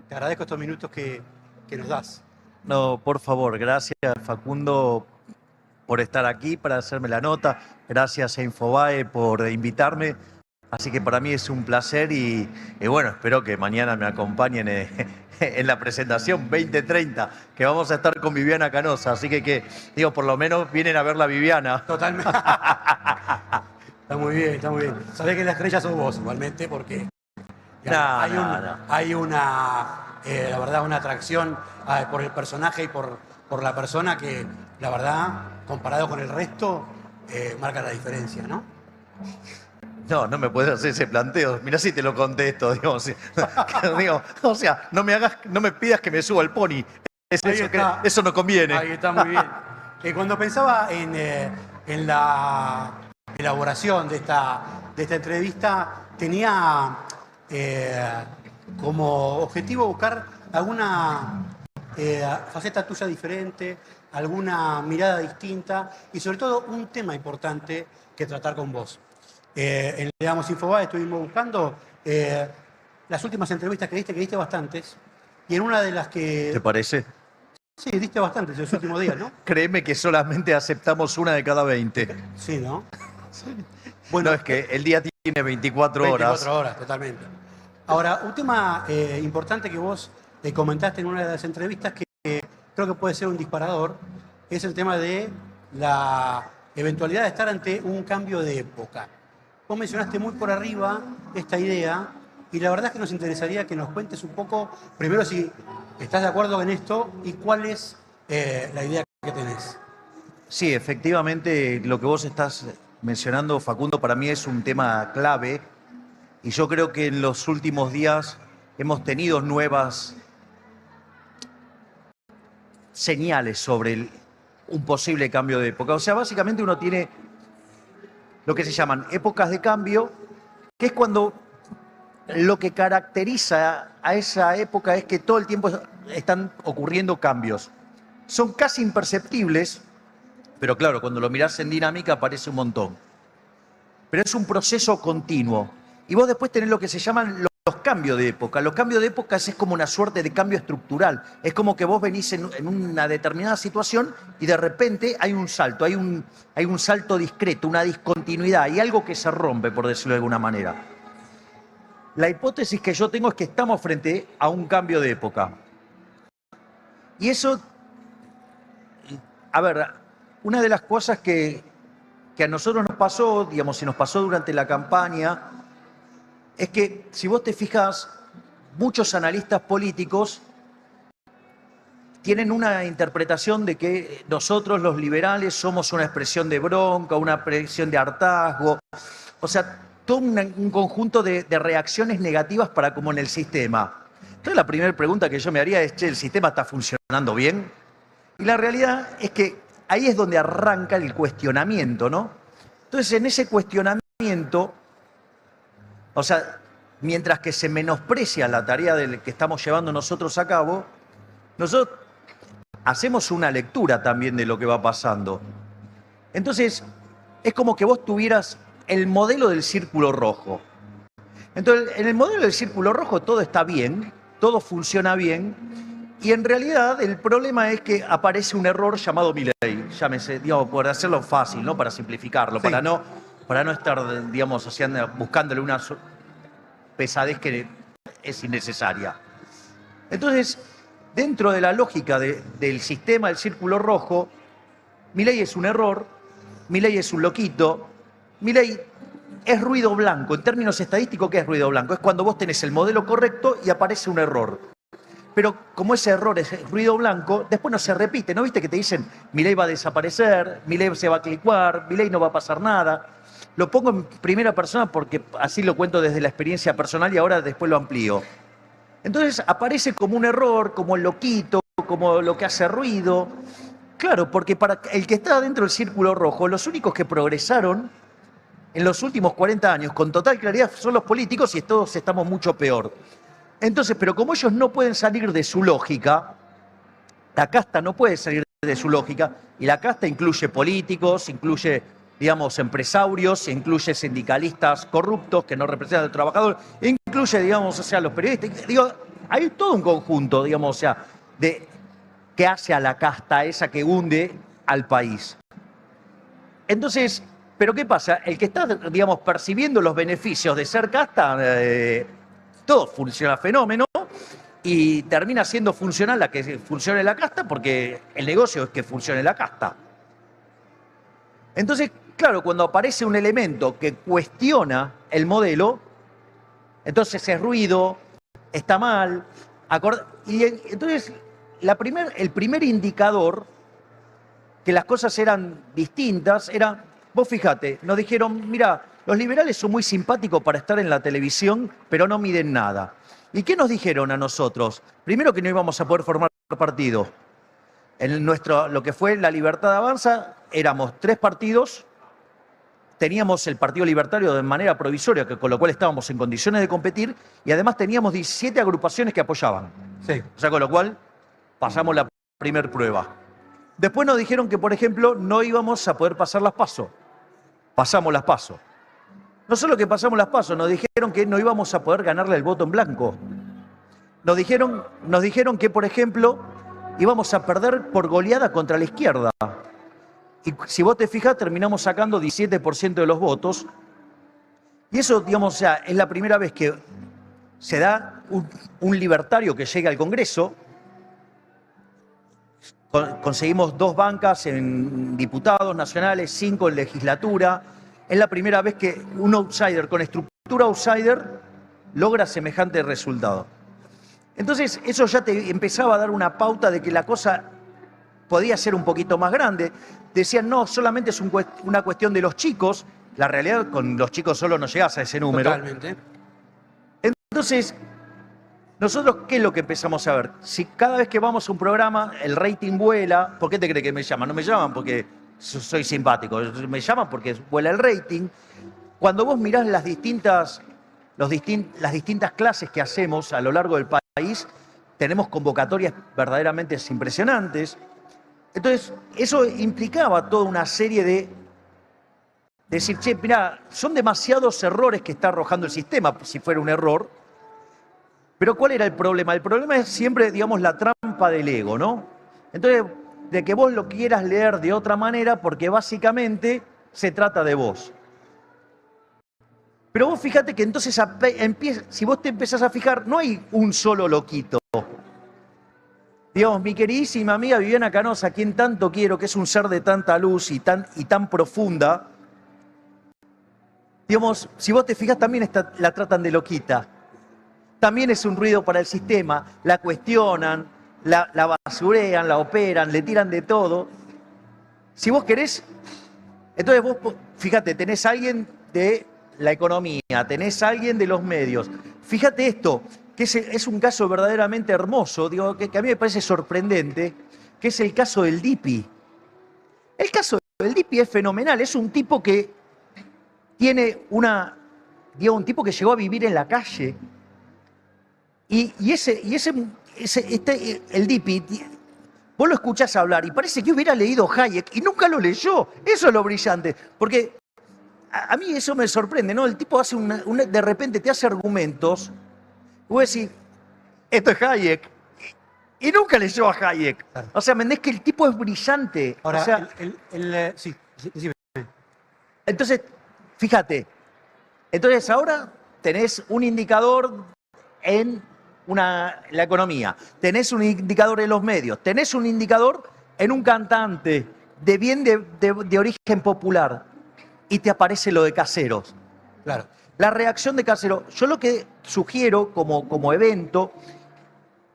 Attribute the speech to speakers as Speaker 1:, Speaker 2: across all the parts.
Speaker 1: Te agradezco estos minutos que nos das.
Speaker 2: No, por favor, gracias Facundo por estar aquí, para hacerme la nota. Gracias a Infobae por invitarme. Así que para mí es un placer y bueno, espero que mañana me acompañen en la presentación 2030, que vamos a estar con Viviana Canosa. Así que digo, por lo menos vienen a ver la Viviana.
Speaker 1: Totalmente. Está muy bien, está muy bien. Sabés que la estrella sos vos igualmente porque hay una, la verdad, una atracción por el personaje y por la persona que, la verdad, comparado con el resto, marca la diferencia, ¿no?
Speaker 2: No, no me puedes hacer ese planteo. Mirá si te lo contesto, digamos. Digo, o sea, no me pidas que me suba el pony. Eso no conviene.
Speaker 1: Ahí está, muy bien. Cuando pensaba en la elaboración de esta entrevista, tenía como objetivo buscar alguna faceta tuya diferente, alguna mirada distinta y sobre todo un tema importante que tratar con vos. En Digamos Infobae estuvimos buscando las últimas entrevistas que diste bastantes, y en una de las que...
Speaker 2: ¿Te parece?
Speaker 1: Sí, diste bastantes en los últimos días, ¿no?
Speaker 2: Créeme que solamente aceptamos una de cada 20.
Speaker 1: Sí, ¿no?
Speaker 2: Sí. Bueno, no, es que el día tiene 24 horas.
Speaker 1: 24 horas, totalmente. Ahora, un tema importante que vos comentaste en una de las entrevistas que creo que puede ser un disparador, es el tema de la eventualidad de estar ante un cambio de época. Vos mencionaste muy por arriba esta idea y la verdad es que nos interesaría que nos cuentes un poco, primero si estás de acuerdo en esto y cuál es la idea que tenés.
Speaker 2: Sí, efectivamente lo que vos estás mencionando, Facundo, para mí es un tema clave y yo creo que en los últimos días hemos tenido nuevas señales sobre un posible cambio de época. O sea, básicamente uno tiene lo que se llaman épocas de cambio, que es cuando lo que caracteriza a esa época es que todo el tiempo están ocurriendo cambios. Son casi imperceptibles, pero claro, cuando lo mirás en dinámica parece un montón. Pero es un proceso continuo. Y vos después tenés lo que se llaman los cambios de época. Los cambios de época es como una suerte de cambio estructural. Es como que vos venís en una determinada situación y de repente hay un salto, hay un salto discreto, una discontinuidad, hay algo que se rompe, por decirlo de alguna manera. La hipótesis que yo tengo es que estamos frente a un cambio de época. Y eso, a ver, una de las cosas que a nosotros nos pasó, digamos, si nos pasó durante la campaña, es que, si vos te fijas, muchos analistas políticos tienen una interpretación de que nosotros, los liberales, somos una expresión de bronca, una expresión de hartazgo. O sea, todo un conjunto de reacciones negativas para como en el sistema. Entonces, la primera pregunta que yo me haría es, che, ¿el sistema está funcionando bien? Y la realidad es que ahí es donde arranca el cuestionamiento, ¿no? Entonces, en ese cuestionamiento, o sea, mientras que se menosprecia la tarea que estamos llevando nosotros a cabo, nosotros hacemos una lectura también de lo que va pasando. Entonces, es como que vos tuvieras el modelo del círculo rojo. Entonces, en el modelo del círculo rojo todo está bien, todo funciona bien, y en realidad el problema es que aparece un error llamado Milei, llámese, digamos, por hacerlo fácil, ¿no? Para simplificarlo, sí. Para no estar, digamos, buscándole una pesadez que es innecesaria. Entonces, dentro de la lógica del sistema del círculo rojo, Milei es un error, Milei es un loquito, Milei es ruido blanco. En términos estadísticos, ¿qué es ruido blanco? Es cuando vos tenés el modelo correcto y aparece un error. Pero como ese error es ruido blanco, después no se repite. ¿No viste que te dicen Milei va a desaparecer, Milei se va a clicuar, Milei no va a pasar nada? Lo pongo en primera persona porque así lo cuento desde la experiencia personal y ahora después lo amplío. Entonces aparece como un error, como el loquito, como lo que hace ruido. Claro, porque para el que está dentro del círculo rojo, los únicos que progresaron en los últimos 40 años con total claridad son los políticos y todos estamos mucho peor. Entonces, pero como ellos no pueden salir de su lógica, la casta no puede salir de su lógica, y la casta incluye políticos, incluye, digamos, empresarios, incluye sindicalistas corruptos que no representan al trabajador, incluye, digamos, o sea, los periodistas. Digo, hay todo un conjunto, digamos, o sea, de que hace a la casta esa que hunde al país. Entonces, ¿pero qué pasa? El que está, digamos, percibiendo los beneficios de ser casta, todo funciona fenómeno y termina siendo funcional la que funcione la casta porque el negocio es que funcione la casta. Entonces, claro, cuando aparece un elemento que cuestiona el modelo, entonces es ruido, está mal. Y entonces, el primer indicador que las cosas eran distintas era, vos fíjate, nos dijeron, mira, los liberales son muy simpáticos para estar en la televisión, pero no miden nada. ¿Y qué nos dijeron a nosotros? Primero que no íbamos a poder formar partido. En lo que fue La Libertad Avanza, éramos 3 partidos. Teníamos el Partido Libertario de manera provisoria, con lo cual estábamos en condiciones de competir, y además teníamos 17 agrupaciones que apoyaban.
Speaker 1: Sí.
Speaker 2: O sea, con lo cual pasamos la primer prueba. Después nos dijeron que, por ejemplo, no íbamos a poder pasar las PASO. Pasamos las PASO. No solo que pasamos las PASO, nos dijeron que no íbamos a poder ganarle el voto en blanco. Nos dijeron que, por ejemplo, íbamos a perder por goleada contra la izquierda. Y si vos te fijas, terminamos sacando 17% de los votos. Y eso, digamos, o sea, es la primera vez que se da un libertario que llega al Congreso. Conseguimos 2 bancas en diputados nacionales, 5 en legislatura. Es la primera vez que un outsider con estructura outsider logra semejante resultado. Entonces, eso ya te empezaba a dar una pauta de que la cosa podía ser un poquito más grande. Decían, no, solamente es una cuestión de los chicos. La realidad, con los chicos solo no llegás a ese número.
Speaker 1: Totalmente.
Speaker 2: Entonces, nosotros, ¿qué es lo que empezamos a ver? Si cada vez que vamos a un programa, el rating vuela, ¿por qué te crees que me llaman? No me llaman porque soy simpático, me llaman porque vuela el rating. Cuando vos mirás las distintas clases que hacemos a lo largo del país, tenemos convocatorias verdaderamente impresionantes. Entonces, eso implicaba toda una serie de decir, che, mirá, son demasiados errores que está arrojando el sistema, si fuera un error. Pero ¿cuál era el problema? El problema es siempre, digamos, la trampa del ego, ¿no? Entonces, de que vos lo quieras leer de otra manera, porque básicamente se trata de vos. Pero vos fíjate que entonces, si vos te empezás a fijar, no hay un solo loquito. Digamos, mi queridísima amiga Viviana Canosa, a quien tanto quiero, que es un ser de tanta luz y tan profunda, digamos, si vos te fijas, también la tratan de loquita. También es un ruido para el sistema, la cuestionan, la basurean, la operan, le tiran de todo. Si vos querés, entonces vos, fíjate, tenés a alguien de la economía, tenés a alguien de los medios. Fíjate esto, que es un caso verdaderamente hermoso, digo, que a mí me parece sorprendente, que es el caso del Dipi. El caso del Dipi es fenomenal, es un tipo que tiene un tipo que llegó a vivir en la calle. Y el Dipi, vos lo escuchás hablar y parece que hubiera leído Hayek y nunca lo leyó. Eso es lo brillante. Porque a mí eso me sorprende, ¿no? El tipo hace de repente te hace argumentos. Vos decís, esto es Hayek. Y nunca leyó a Hayek. O sea, ¿me entendés que el tipo es brillante?
Speaker 1: Ahora,
Speaker 2: o sea,
Speaker 1: sí.
Speaker 2: Entonces, fíjate. Entonces ahora tenés un indicador en la economía, tenés un indicador en los medios, tenés un indicador en un cantante de origen popular y te aparece lo de Caseros.
Speaker 1: Claro.
Speaker 2: La reacción de Caseros, yo lo que sugiero como evento,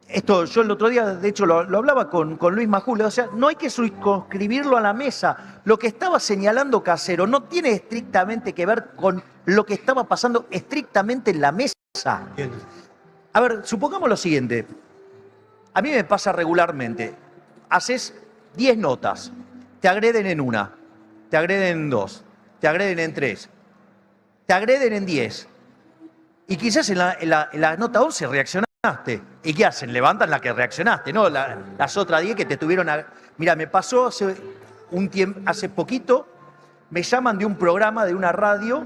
Speaker 2: esto yo el otro día, de hecho, lo hablaba con Luis Majul, o sea, no hay que circunscribirlo a la mesa. Lo que estaba señalando Casero no tiene estrictamente que ver con lo que estaba pasando estrictamente en la mesa.
Speaker 1: Bien.
Speaker 2: A ver, supongamos lo siguiente. A mí me pasa regularmente. Haces 10 notas, te agreden en una, te agreden en 2, te agreden en 3, te agreden en 10. Y quizás en la nota 11 reaccionaste. ¿Y qué hacen? Levantan la que reaccionaste, ¿no? Las otras 10 que te tuvieron a... Mira, me pasó hace poquito, me llaman de un programa, de una radio,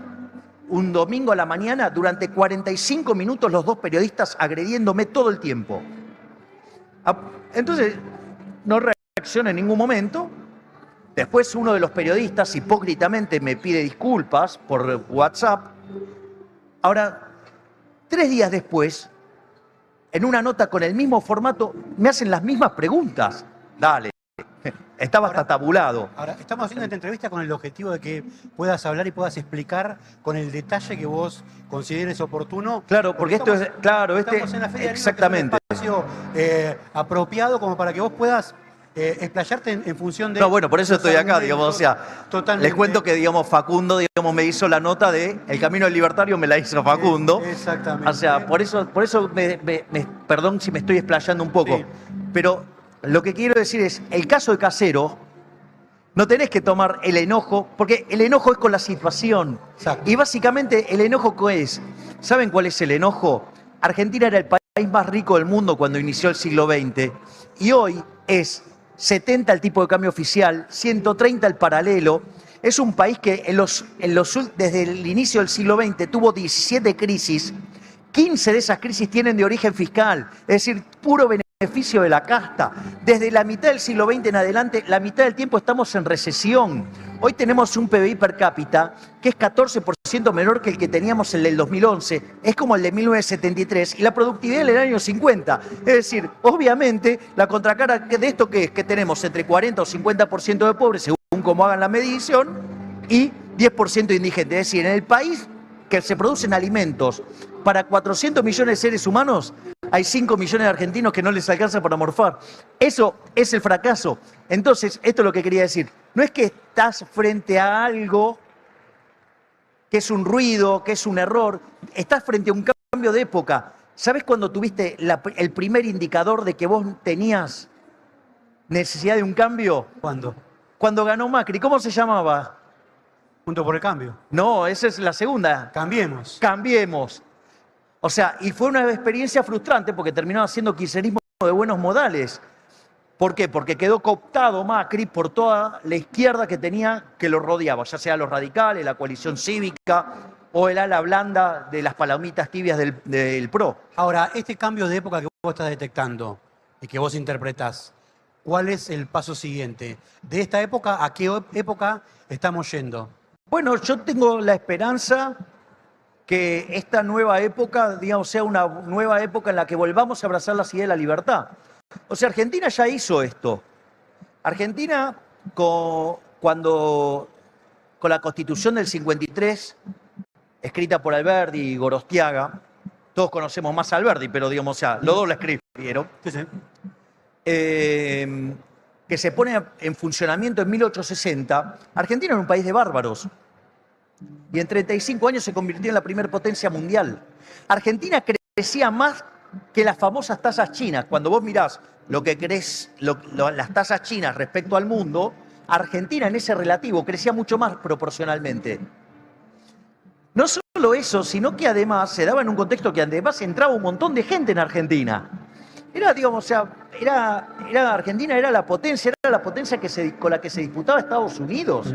Speaker 2: un domingo a la mañana, durante 45 minutos los dos periodistas agrediéndome todo el tiempo. Entonces, no reacciono en ningún momento. Después uno de los periodistas hipócritamente me pide disculpas por WhatsApp. Ahora, 3 días después, en una nota con el mismo formato, me hacen las mismas preguntas. Dale, estaba hasta tabulado.
Speaker 1: Ahora, estamos haciendo esta entrevista con el objetivo de que puedas hablar y puedas explicar con el detalle que vos consideres oportuno.
Speaker 2: Claro, porque esto es, claro,
Speaker 1: estamos en la Feria del Libro,
Speaker 2: exactamente.
Speaker 1: que es un espacio apropiado como para que vos puedas explayarte en función de...
Speaker 2: No, bueno, por eso estoy acá, digamos, o sea,
Speaker 1: totalmente.
Speaker 2: les cuento que, digamos, Facundo, digamos, me hizo la nota de El Camino del Libertario, me la hizo Facundo.
Speaker 1: Exactamente.
Speaker 2: O sea, por eso perdón si me estoy explayando un poco,
Speaker 1: Sí.
Speaker 2: pero lo que quiero decir es, el caso de Casero, no tenés que tomar el enojo, porque el enojo es con la situación.
Speaker 1: Exacto.
Speaker 2: Y básicamente el enojo ¿qué es? ¿Saben cuál es el enojo? Argentina era el país más rico del mundo cuando inició el siglo XX y hoy es 70 el tipo de cambio oficial, 130 el paralelo. Es un país que desde el inicio del siglo XX tuvo 17 crisis, 15 de esas crisis tienen de origen fiscal, es decir, puro beneficio de la casta. Desde la mitad del siglo XX en adelante, la mitad del tiempo estamos en recesión. Hoy tenemos un PBI per cápita que es 14% menor que el que teníamos en el 2011, es como el de 1973, y la productividad del año 50. Es decir, obviamente, la contracara de esto que es que tenemos entre 40 o 50% de pobres, según como hagan la medición, y 10% de indigentes. Es decir, en el país que se producen alimentos para 400 millones de seres humanos, hay 5 millones de argentinos que no les alcanza para morfar. Eso es el fracaso. Entonces, esto es lo que quería decir. No es que estás frente a algo que es un ruido, que es un error. Estás frente a un cambio de época. ¿Sabés cuándo tuviste el primer indicador de que vos tenías necesidad de un cambio?
Speaker 1: ¿Cuándo?
Speaker 2: Cuando ganó Macri. ¿Cómo se llamaba?
Speaker 1: Junto por el Cambio.
Speaker 2: No, esa es la segunda.
Speaker 1: Cambiemos.
Speaker 2: Cambiemos. O sea, y fue una experiencia frustrante porque terminó haciendo kirchnerismo de buenos modales. ¿Por qué? Porque quedó cooptado Macri por toda la izquierda que tenía que lo rodeaba, ya sea los radicales, la coalición cívica o el ala blanda de las palomitas tibias del PRO.
Speaker 1: Ahora, este cambio de época que vos estás detectando y que vos interpretás, ¿cuál es el paso siguiente? ¿De esta época a qué época estamos yendo?
Speaker 2: Bueno, yo tengo la esperanza que esta nueva época, digamos, sea una nueva época en la que volvamos a abrazar las ideas de la libertad. O sea, Argentina ya hizo esto. Argentina, con la Constitución del 53, escrita por Alberdi y Gorostiaga, todos conocemos más a Alberdi, pero digamos, o sea, los dos la escribieron,
Speaker 1: Sí, sí.
Speaker 2: que se pone en funcionamiento en 1860, Argentina era un país de bárbaros. Y en 35 años se convirtió en la primera potencia mundial. Argentina crecía más que las famosas tasas chinas. Cuando vos mirás lo que las tasas chinas respecto al mundo, Argentina en ese relativo crecía mucho más proporcionalmente. No solo eso, sino que además se daba en un contexto que además entraba un montón de gente en Argentina. Era, digamos, o sea, Argentina era la potencia con la que se disputaba Estados Unidos.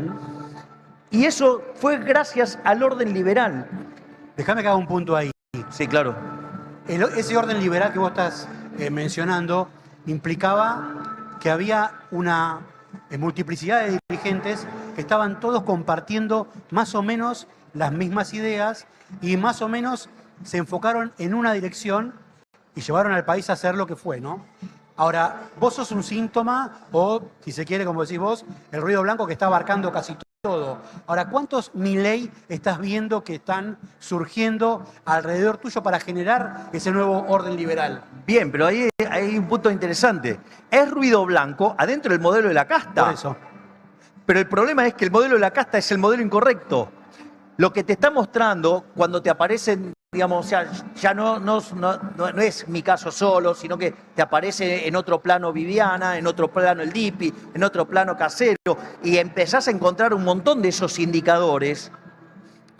Speaker 2: Y eso fue gracias al orden liberal.
Speaker 1: Déjame que haga un punto ahí.
Speaker 2: Sí, claro.
Speaker 1: Ese orden liberal que vos estás mencionando implicaba que había una multiplicidad de dirigentes que estaban todos compartiendo más o menos las mismas ideas y más o menos se enfocaron en una dirección y llevaron al país a hacer lo que fue, ¿no? Ahora, vos sos un síntoma o, si se quiere, como decís vos, el ruido blanco que está abarcando casi todo. Ahora, ¿cuántos Milei estás viendo que están surgiendo alrededor tuyo para generar ese nuevo orden liberal?
Speaker 2: Bien, pero ahí hay un punto interesante. Es ruido blanco adentro del modelo de la casta.
Speaker 1: Por eso.
Speaker 2: Pero el problema es que el modelo de la casta es el modelo incorrecto. Lo que te está mostrando cuando te aparecen, digamos, o sea, ya no es mi caso solo, sino que te aparece en otro plano Viviana, en otro plano el Dipi, en otro plano Casero, y empezás a encontrar un montón de esos indicadores,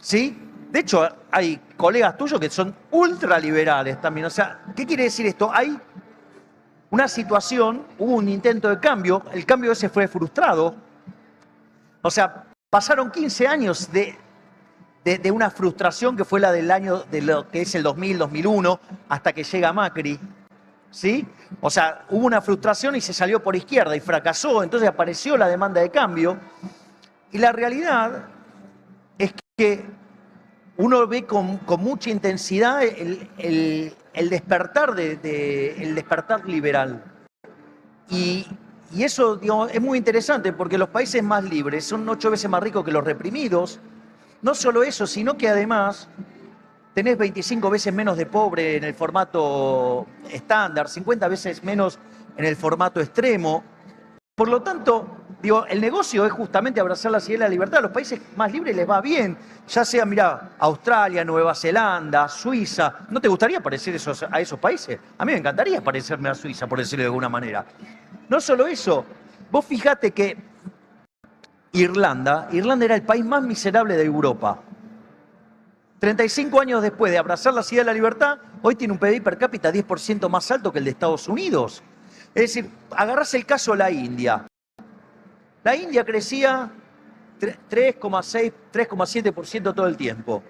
Speaker 2: ¿sí? De hecho, hay colegas tuyos que son ultraliberales también. O sea, ¿qué quiere decir esto? Hay una situación, hubo un intento de cambio, el cambio ese fue frustrado. O sea, pasaron 15 años de una frustración que fue la del año, de lo que es el 2000, 2001, hasta que llega Macri, ¿sí? O sea, hubo una frustración y se salió por izquierda y fracasó, entonces apareció la demanda de cambio. Y la realidad es que uno ve con mucha intensidad el despertar, el despertar liberal. Y eso, digamos, es muy interesante porque los países más libres son 8 veces más ricos que los reprimidos. No solo eso, sino que además tenés 25 veces menos de pobre en el formato estándar, 50 veces menos en el formato extremo. Por lo tanto, digo, el negocio es justamente abrazar la idea de la libertad. A los países más libres les va bien, ya sea, mirá, Australia, Nueva Zelanda, Suiza. ¿No te gustaría parecer a esos países? A mí me encantaría parecerme a Suiza, por decirlo de alguna manera. No solo eso, vos fijate que Irlanda era el país más miserable de Europa. 35 años después de abrazar la idea de la libertad, hoy tiene un PBI per cápita 10% más alto que el de Estados Unidos. Es decir, agarrás el caso de la India. La India crecía 3,6, 3,7% todo el tiempo.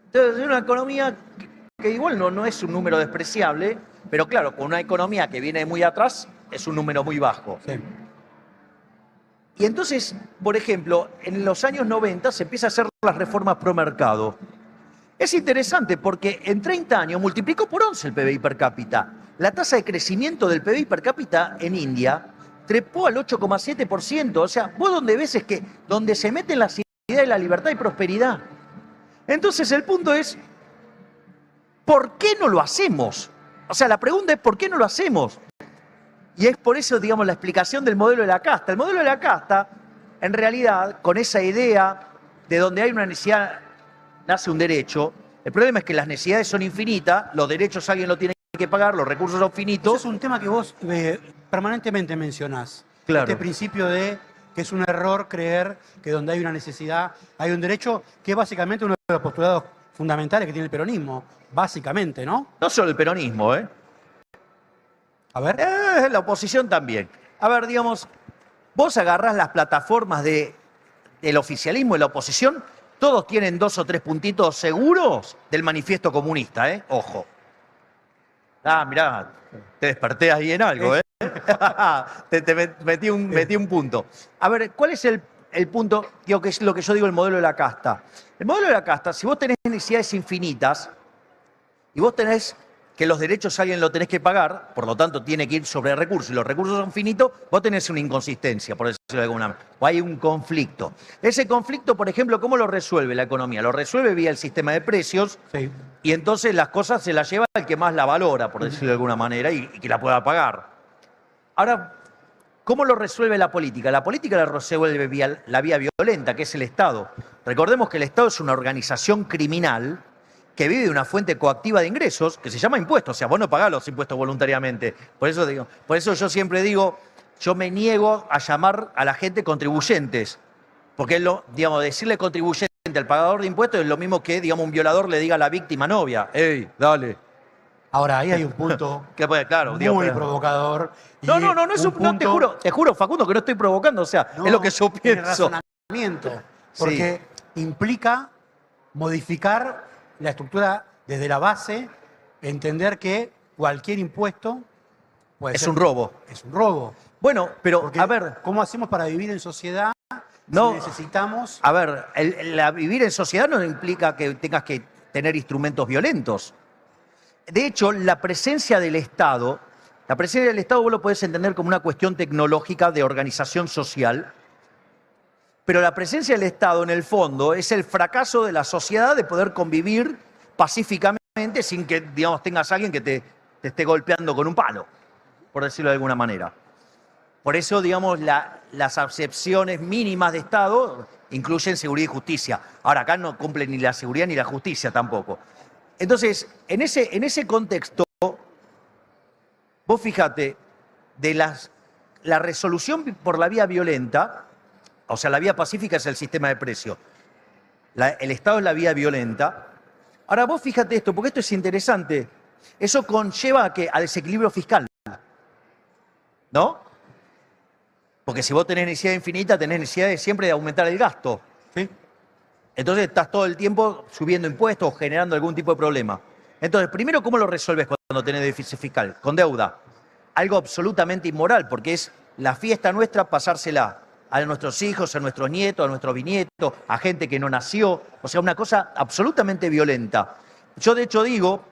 Speaker 2: Entonces, es una economía que igual no es un número despreciable, pero claro, con una economía que viene muy atrás, es un número muy bajo.
Speaker 1: Sí.
Speaker 2: Y entonces, por ejemplo, en los años 90 se empieza a hacer las reformas pro mercado. Es interesante porque en 30 años multiplicó por 11 el PBI per cápita. La tasa de crecimiento del PBI per cápita en India trepó al 8,7%. O sea, vos donde ves es que donde se meten las ideas de la libertad y prosperidad. Entonces el punto es, ¿por qué no lo hacemos? O sea, la pregunta es, ¿por qué no lo hacemos? Y es por eso, digamos, la explicación del modelo de la casta. El modelo de la casta, en realidad, con esa idea de donde hay una necesidad, nace un derecho. El problema es que las necesidades son infinitas, los derechos alguien lo tiene que pagar, los recursos son finitos.
Speaker 1: Ese es un tema que vos permanentemente mencionás.
Speaker 2: Claro.
Speaker 1: Este principio de que es un error creer que donde hay una necesidad hay un derecho, que es básicamente uno de los postulados fundamentales que tiene el peronismo. Básicamente, ¿no?
Speaker 2: No solo el peronismo, ¿eh?
Speaker 1: A ver.
Speaker 2: La oposición también. A ver, digamos, vos agarrás las plataformas del oficialismo y la oposición, todos tienen 2 o 3 puntitos seguros del manifiesto comunista, ¿eh? Ojo. Ah, mirá, te desperté ahí en algo, ¿eh? te metí un punto. A ver, ¿cuál es el punto, digo, que es lo que yo digo el modelo de la casta? El modelo de la casta, si vos tenés necesidades infinitas y vos tenés que los derechos alguien lo tenés que pagar, por lo tanto tiene que ir sobre recursos, y los recursos son finitos, vos tenés una inconsistencia, por decirlo de alguna manera, o hay un conflicto. Ese conflicto, por ejemplo, ¿cómo lo resuelve la economía? Lo resuelve vía el sistema de precios,
Speaker 1: Sí.
Speaker 2: y entonces las cosas se las lleva el que más la valora, por decirlo de alguna manera, y que la pueda pagar. Ahora, ¿cómo lo resuelve la política? La política la resuelve vía la vía violenta, que es el Estado. Recordemos que el Estado es una organización criminal que vive de una fuente coactiva de ingresos que se llama impuestos. O sea, vos no pagás los impuestos voluntariamente. Por eso yo siempre digo, yo me niego a llamar a la gente contribuyentes. Porque decirle contribuyente al pagador de impuestos es lo mismo que, digamos, un violador le diga a la víctima novia, ¡ey, dale!
Speaker 1: Ahora, ahí hay un punto
Speaker 2: Claro,
Speaker 1: muy provocador.
Speaker 2: No es un plan, te juro, Facundo, que no estoy provocando, o sea, es lo que yo
Speaker 1: tiene
Speaker 2: pienso.
Speaker 1: razonamiento, porque implica modificar la estructura desde la base, entender que cualquier impuesto
Speaker 2: Es un robo.
Speaker 1: Es un robo.
Speaker 2: Bueno, pero,
Speaker 1: Porque,
Speaker 2: a ver,
Speaker 1: ¿cómo hacemos para vivir en sociedad
Speaker 2: No.
Speaker 1: si necesitamos?
Speaker 2: a ver, vivir en sociedad no implica que tengas que tener instrumentos violentos. De hecho, la presencia del Estado vos lo podés entender como una cuestión tecnológica de organización social, pero la presencia del Estado, en el fondo, es el fracaso de la sociedad de poder convivir pacíficamente sin que, digamos, tengas a alguien que te esté golpeando con un palo, por decirlo de alguna manera. Por eso, digamos, las acepciones mínimas de Estado incluyen seguridad y justicia. Ahora, acá no cumple ni la seguridad ni la justicia tampoco. Entonces, en ese contexto, vos fíjate, la resolución por la vía violenta, o sea, la vía pacífica es el sistema de precios. El Estado es la vía violenta. Ahora, vos fíjate esto, porque esto es interesante. Eso conlleva a desequilibrio fiscal, ¿no? Porque si vos tenés necesidad infinita, tenés necesidad siempre de aumentar el gasto.
Speaker 1: ¿Sí?
Speaker 2: Entonces estás todo el tiempo subiendo impuestos o generando algún tipo de problema. Entonces, primero, ¿cómo lo resolves cuando tenés déficit fiscal? Con deuda. Algo absolutamente inmoral, porque es la fiesta nuestra pasársela a nuestros hijos, a nuestros nietos, a nuestros bisnietos, a gente que no nació. O sea, una cosa absolutamente violenta. Yo, de hecho, digo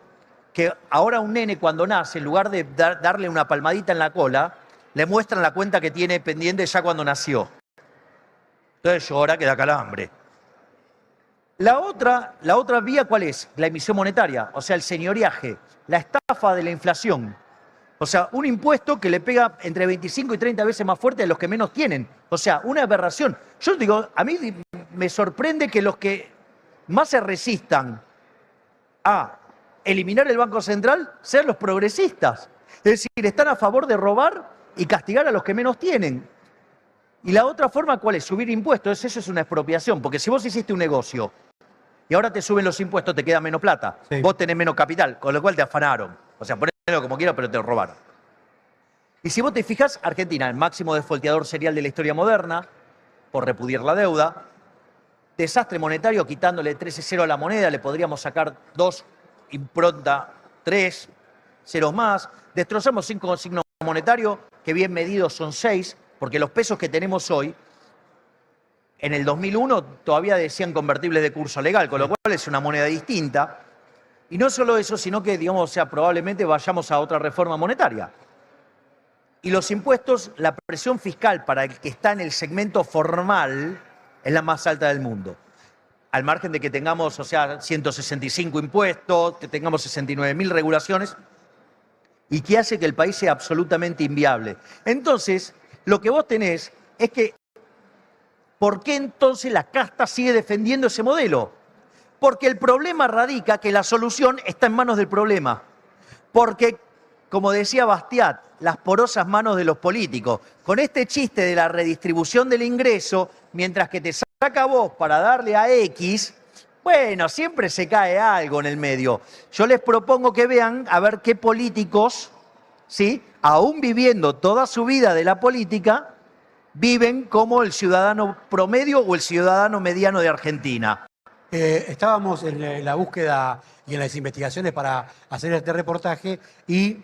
Speaker 2: que ahora un nene cuando nace, en lugar de darle una palmadita en la cola, le muestran la cuenta que tiene pendiente ya cuando nació. Entonces llora que da calambre. La otra vía, ¿cuál es? La emisión monetaria, o sea, el señoriaje, la estafa de la inflación. O sea, un impuesto que le pega entre 25 y 30 veces más fuerte a los que menos tienen. O sea, una aberración. Yo digo, a mí me sorprende que los que más se resistan a eliminar el Banco Central sean los progresistas. Es decir, están a favor de robar y castigar a los que menos tienen. Y la otra forma, ¿cuál es? Subir impuestos. Eso es una expropiación, porque si vos hiciste un negocio y ahora te suben los impuestos, te queda menos plata. Sí. Vos tenés menos capital, con lo cual te afanaron. O sea, ponelo como quieras, pero te robaron. Y si vos te fijas, Argentina, el máximo defolteador serial de la historia moderna, por repudiar la deuda, desastre monetario, quitándole 13-0 a la moneda, le podríamos sacar 2, impronta 3, ceros más. Destrozamos 5 signos monetarios, que bien medidos son 6, porque los pesos que tenemos hoy, en el 2001 todavía decían convertibles de curso legal, con lo cual es una moneda distinta. Y no solo eso, sino que, digamos, o sea, probablemente vayamos a otra reforma monetaria. Y los impuestos, la presión fiscal para el que está en el segmento formal es la más alta del mundo. Al margen de que tengamos, o sea, 165 impuestos, que tengamos 69.000 regulaciones, y que hace que el país sea absolutamente inviable. Entonces, lo que vos tenés es que, ¿por qué entonces la casta sigue defendiendo ese modelo? Porque el problema radica que la solución está en manos del problema. Porque, como decía Bastiat, las porosas manos de los políticos. Con este chiste de la redistribución del ingreso, mientras que te saca vos para darle a X, bueno, siempre se cae algo en el medio. Yo les propongo que vean a ver qué políticos, ¿sí?, aún viviendo toda su vida de la política, viven como el ciudadano promedio o el ciudadano mediano de Argentina.
Speaker 1: Estábamos en la búsqueda y en las investigaciones para hacer este reportaje y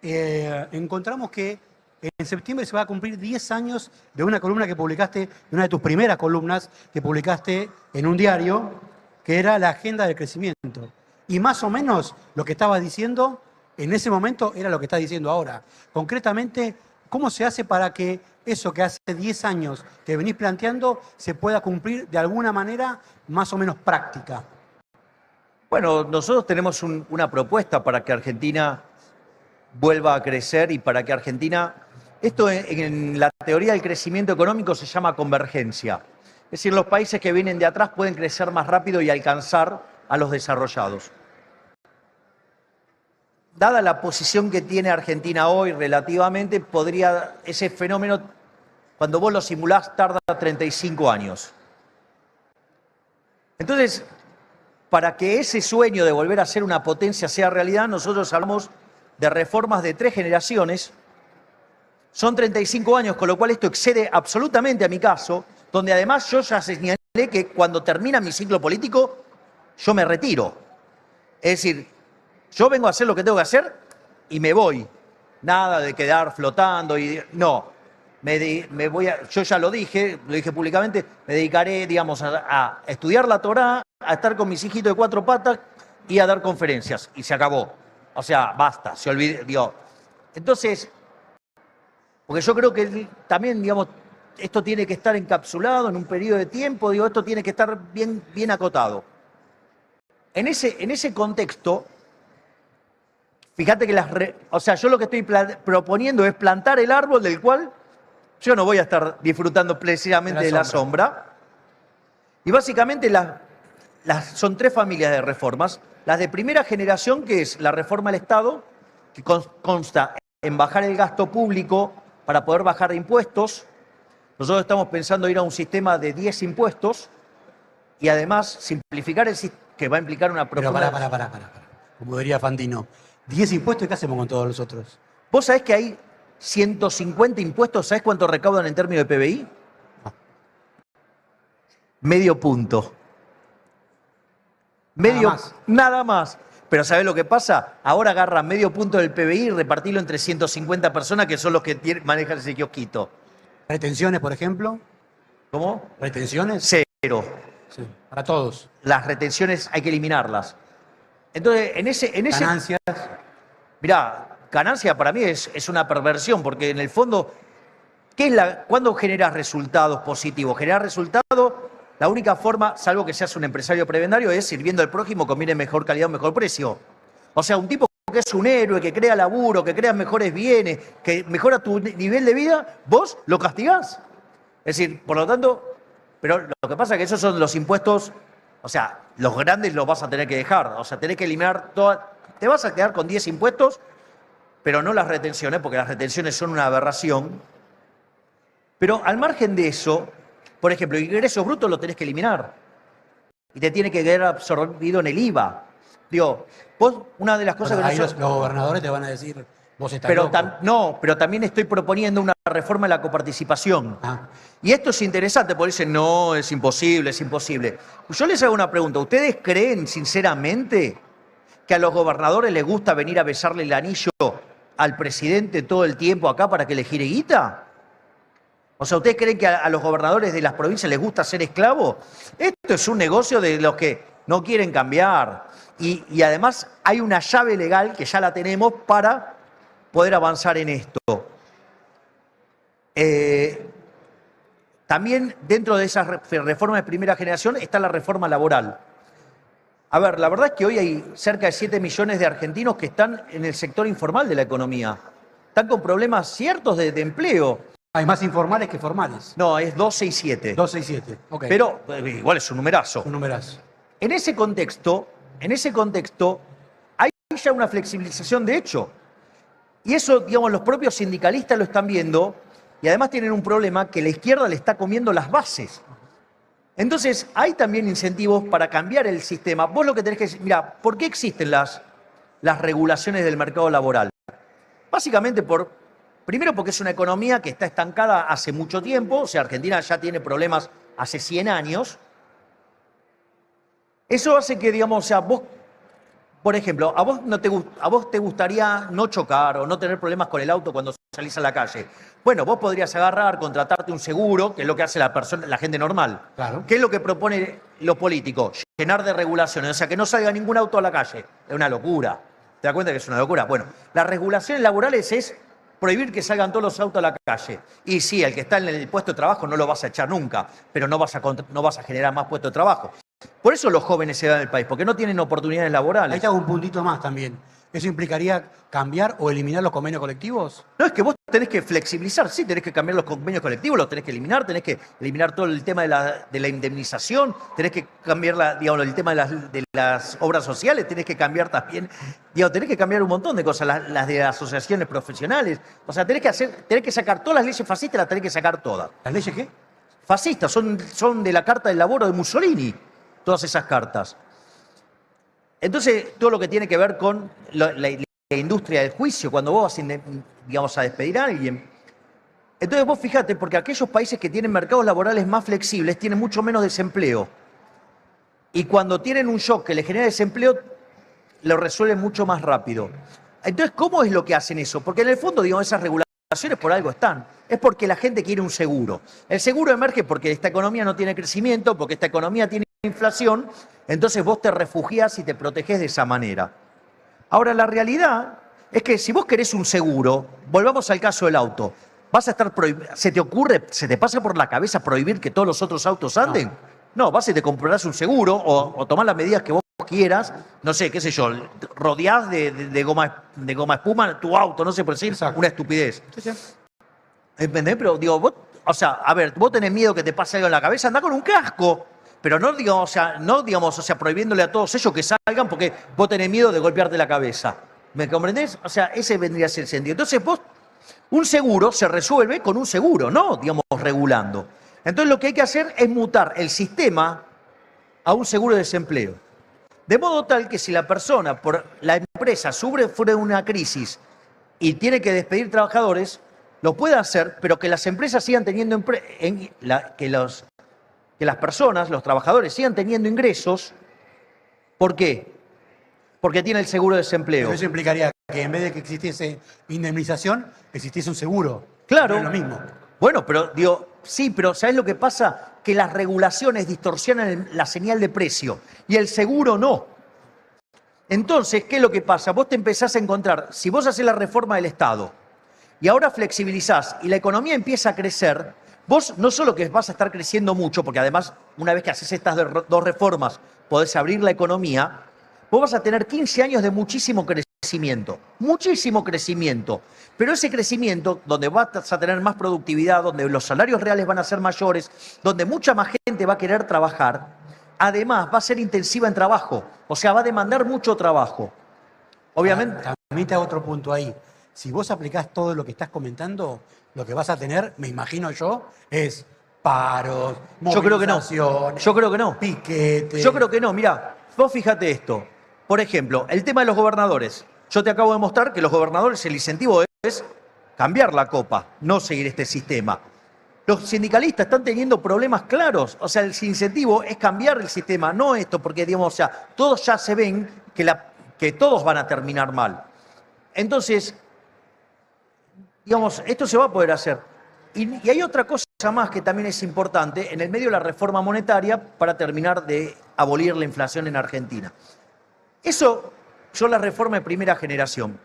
Speaker 1: encontramos que en septiembre se va a cumplir 10 años de una columna que publicaste, de una de tus primeras columnas que publicaste en un diario, que era la agenda del crecimiento. Y más o menos lo que estabas diciendo en ese momento era lo que estás diciendo ahora. Concretamente, ¿cómo se hace para que eso que hace 10 años que venís planteando se pueda cumplir de alguna manera más o menos práctica?
Speaker 2: Bueno, nosotros tenemos una propuesta para que Argentina vuelva a crecer y para que Argentina... Esto en la teoría del crecimiento económico se llama convergencia. Es decir, los países que vienen de atrás pueden crecer más rápido y alcanzar a los desarrollados. Dada la posición que tiene Argentina hoy relativamente, podría ese fenómeno, cuando vos lo simulás, tarda 35 años. Entonces, para que ese sueño de volver a ser una potencia sea realidad, nosotros hablamos de reformas de 3 generaciones. Son 35 años, con lo cual esto excede absolutamente a mi caso, donde además yo ya señalé que cuando termina mi ciclo político, yo me retiro. Es decir, yo vengo a hacer lo que tengo que hacer y me voy. Nada de quedar flotando y... No, yo ya lo dije públicamente, me dedicaré, digamos, a estudiar la Torá, a estar con mis hijitos de 4 patas y a dar conferencias. Y se acabó. O sea, basta, se olvidó. Digo. Entonces, porque yo creo que también, digamos, esto tiene que estar encapsulado en un periodo de tiempo, digo, esto tiene que estar bien acotado. En ese contexto, fíjate que o sea, yo lo que estoy proponiendo es plantar el árbol del cual yo no voy a estar disfrutando precisamente de la sombra. Y básicamente son 3 familias de reformas. Las de primera generación, que es la reforma del Estado, que consta en bajar el gasto público para poder bajar impuestos. Nosotros estamos pensando ir a un sistema de 10 impuestos y además simplificar el sistema, que va a implicar una profunda...
Speaker 1: Pero pará. Como diría Fantino, 10 impuestos, ¿y qué hacemos con todos los otros?
Speaker 2: ¿Vos sabés que hay 150 impuestos? ¿Sabés cuánto recaudan en términos de PBI? No. Medio punto. Medio,
Speaker 1: Nada más.
Speaker 2: nada más. Pero ¿sabés lo que pasa? Ahora agarra medio punto del PBI y repartirlo entre 150 personas que son los que manejan ese kiosquito.
Speaker 1: Retenciones, por ejemplo.
Speaker 2: ¿Cómo?
Speaker 1: Retenciones.
Speaker 2: Cero.
Speaker 1: Sí, para todos.
Speaker 2: Las retenciones hay que eliminarlas. Entonces, en ese
Speaker 1: Ganancias.
Speaker 2: mirá, ganancia para mí es una perversión, porque en el fondo, ¿cuándo generas resultados positivos? Generar resultados, la única forma, salvo que seas un empresario prebendario, es sirviendo al prójimo, conviene mejor calidad, mejor precio. O sea, un tipo que es un héroe, que crea laburo, que crea mejores bienes, que mejora tu nivel de vida, vos lo castigás. Es decir, por lo tanto, pero lo que pasa es que esos son los impuestos, o sea, los grandes los vas a tener que dejar, o sea, tenés que eliminar te vas a quedar con 10 impuestos, pero no las retenciones, porque las retenciones son una aberración. Pero al margen de eso, por ejemplo, el ingreso bruto lo tenés que eliminar y te tiene que quedar absorbido en el IVA. Digo, vos, una de las cosas
Speaker 1: Bueno,
Speaker 2: que
Speaker 1: ahí
Speaker 2: nosotros...
Speaker 1: los gobernadores te van a decir, vos estás
Speaker 2: Pero
Speaker 1: loco.
Speaker 2: no, pero también estoy proponiendo una reforma de la coparticipación.
Speaker 1: Ah,
Speaker 2: Y esto es interesante, porque dicen, no, es imposible, es imposible. Yo les hago una pregunta. ¿Ustedes creen sinceramente que a los gobernadores les gusta venir a besarle el anillo al presidente todo el tiempo acá para que le gire guita? O sea, ¿ustedes creen que a los gobernadores de las provincias les gusta ser esclavos? Esto es un negocio de los que no quieren cambiar. Y además hay una llave legal que ya la tenemos para poder avanzar en esto. También dentro de esas reformas de primera generación está la reforma laboral. A ver, la verdad es que hoy hay cerca de 7 millones de argentinos que están en el sector informal de la economía. Están con problemas ciertos de empleo.
Speaker 1: hay más informales que formales.
Speaker 2: No, es 12 y 7.
Speaker 1: 12 y 7. Ok.
Speaker 2: Pero igual es un numerazo.
Speaker 1: Un numerazo.
Speaker 2: En ese contexto, hay ya una flexibilización de hecho. Y eso, digamos, los propios sindicalistas lo están viendo y además tienen un problema que la izquierda le está comiendo las bases. Entonces, hay también incentivos para cambiar el sistema. Vos lo que tenés que decir, mira, ¿por qué existen las regulaciones del mercado laboral? Básicamente primero porque es una economía que está estancada hace mucho tiempo, o sea, Argentina ya tiene problemas hace 100 años. Eso hace que, digamos, o sea, vos, por ejemplo, a vos te gustaría no chocar o no tener problemas con el auto cuando salís a la calle. Bueno, vos podrías agarrar, contratarte un seguro, que es lo que hace la gente normal.
Speaker 1: Claro.
Speaker 2: ¿Qué es lo que propone lo político? Llenar de regulaciones, o sea, que no salga ningún auto a la calle. Es una locura. ¿Te das cuenta que es una locura? Bueno, las regulaciones laborales es prohibir que salgan todos los autos a la calle. Y sí, el que está en el puesto de trabajo no lo vas a echar nunca, pero no vas a generar más puestos de trabajo. Por eso los jóvenes se van del país, porque no tienen oportunidades
Speaker 1: Ahí
Speaker 2: laborales.
Speaker 1: te hago un puntito más también. ¿Eso implicaría cambiar o eliminar los convenios colectivos?
Speaker 2: No, es que vos tenés que flexibilizar, sí, tenés que cambiar los convenios colectivos, los tenés que eliminar todo el tema de la indemnización, tenés que cambiar digamos, el tema de las obras sociales, tenés que cambiar también, digamos, tenés que cambiar un montón de cosas, las de las asociaciones profesionales. O sea, tenés que sacar todas las leyes fascistas, las tenés que sacar todas.
Speaker 1: ¿Las leyes qué?
Speaker 2: Fascistas, son de la Carta del Laboro de Mussolini, todas esas cartas. Entonces, todo lo que tiene que ver con la industria del juicio, cuando vos vas, digamos, a despedir a alguien. Entonces vos fíjate, porque aquellos países que tienen mercados laborales más flexibles tienen mucho menos desempleo. Y cuando tienen un shock que les genera desempleo, lo resuelven mucho más rápido. Entonces, ¿cómo es lo que hacen eso? Porque en el fondo, digamos, esas regulaciones por algo están. Es porque la gente quiere un seguro. El seguro emerge porque esta economía no tiene crecimiento, porque esta economía tiene inflación, entonces vos te refugiás y te protegés de esa manera. Ahora, la realidad es que si vos querés un seguro, volvamos al caso del auto, vas a estar ¿se te pasa por la cabeza prohibir que todos los otros autos anden? No, vas y te comprarás un seguro o tomás las medidas que vos quieras, no sé, qué sé yo, rodeás de goma espuma tu auto, no sé por decir,
Speaker 1: Exacto.
Speaker 2: una estupidez.
Speaker 1: Sí, sí.
Speaker 2: ¿Entendés? Pero digo, vos, o sea, a ver, vos tenés miedo que te pase algo en la cabeza, andá con un casco. Pero no digamos, prohibiéndole a todos ellos que salgan porque vos tenés miedo de golpearte la cabeza. ¿Me comprendés? O sea, ese vendría a ser el sentido. Entonces un seguro se resuelve con un seguro, no, digamos, regulando. Entonces lo que hay que hacer es mutar el sistema a un seguro de desempleo. De modo tal que si la persona, la empresa, sufre una crisis y tiene que despedir trabajadores, lo puede hacer, pero que las empresas sigan teniendo, que las personas, los trabajadores, sigan teniendo ingresos ¿Por qué? Porque tiene el seguro de desempleo.
Speaker 1: Pero eso implicaría que en vez de que existiese indemnización, existiese un seguro.
Speaker 2: Claro.
Speaker 1: No es lo mismo.
Speaker 2: Bueno, pero digo, sí, pero ¿sabes lo que pasa? Que las regulaciones distorsionan la señal de precio y el seguro no. Entonces, ¿qué es lo que pasa? Vos te empezás a encontrar, si vos haces la reforma del Estado y ahora flexibilizás y la economía empieza a crecer, vos no solo que vas a estar creciendo mucho, porque además una vez que haces estas dos reformas podés abrir la economía, vos vas a tener 15 años de muchísimo crecimiento, pero ese crecimiento donde vas a tener más productividad, donde los salarios reales van a ser mayores, donde mucha más gente va a querer trabajar, además va a ser intensiva en trabajo, o sea, va a demandar mucho trabajo. Obviamente.
Speaker 1: También te hago otro punto ahí. Si vos aplicás todo lo que estás comentando, lo que vas a tener, me imagino yo, es paros,
Speaker 2: Yo creo que no.
Speaker 1: movilizaciones,
Speaker 2: Yo creo que no.
Speaker 1: piquetes.
Speaker 2: Yo creo que no. Mirá, vos fíjate esto. Por ejemplo, el tema de los gobernadores. Yo te acabo de mostrar que los gobernadores, el incentivo es cambiar la copa, no seguir este sistema. Los sindicalistas están teniendo problemas claros. O sea, el incentivo es cambiar el sistema, no esto, porque digamos, o sea, todos ya se ven que todos van a terminar mal. Entonces, digamos, esto se va a poder hacer. Y hay otra cosa más que también es importante en el medio de la reforma monetaria para terminar de abolir la inflación en Argentina. Eso son las reformas de primera generación.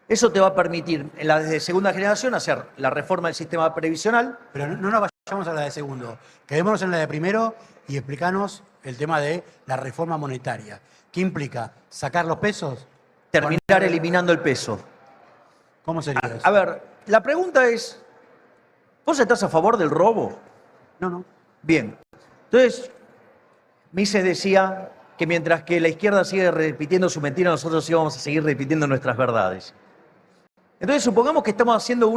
Speaker 2: Eso te va a permitir, en la de segunda generación, hacer la reforma del sistema previsional.
Speaker 1: Pero no nos vayamos a la de segundo. Quedémonos en la de primero y explícanos el tema de la reforma monetaria. ¿Qué implica? ¿Sacar los pesos?
Speaker 2: Terminar eliminando el peso.
Speaker 1: ¿Cómo sería eso?
Speaker 2: A ver, la pregunta es, ¿vos estás a favor del robo?
Speaker 1: No.
Speaker 2: Bien. Entonces, Mises decía que mientras que la izquierda sigue repitiendo su mentira, nosotros íbamos a seguir repitiendo nuestras verdades. Entonces, supongamos que estamos haciendo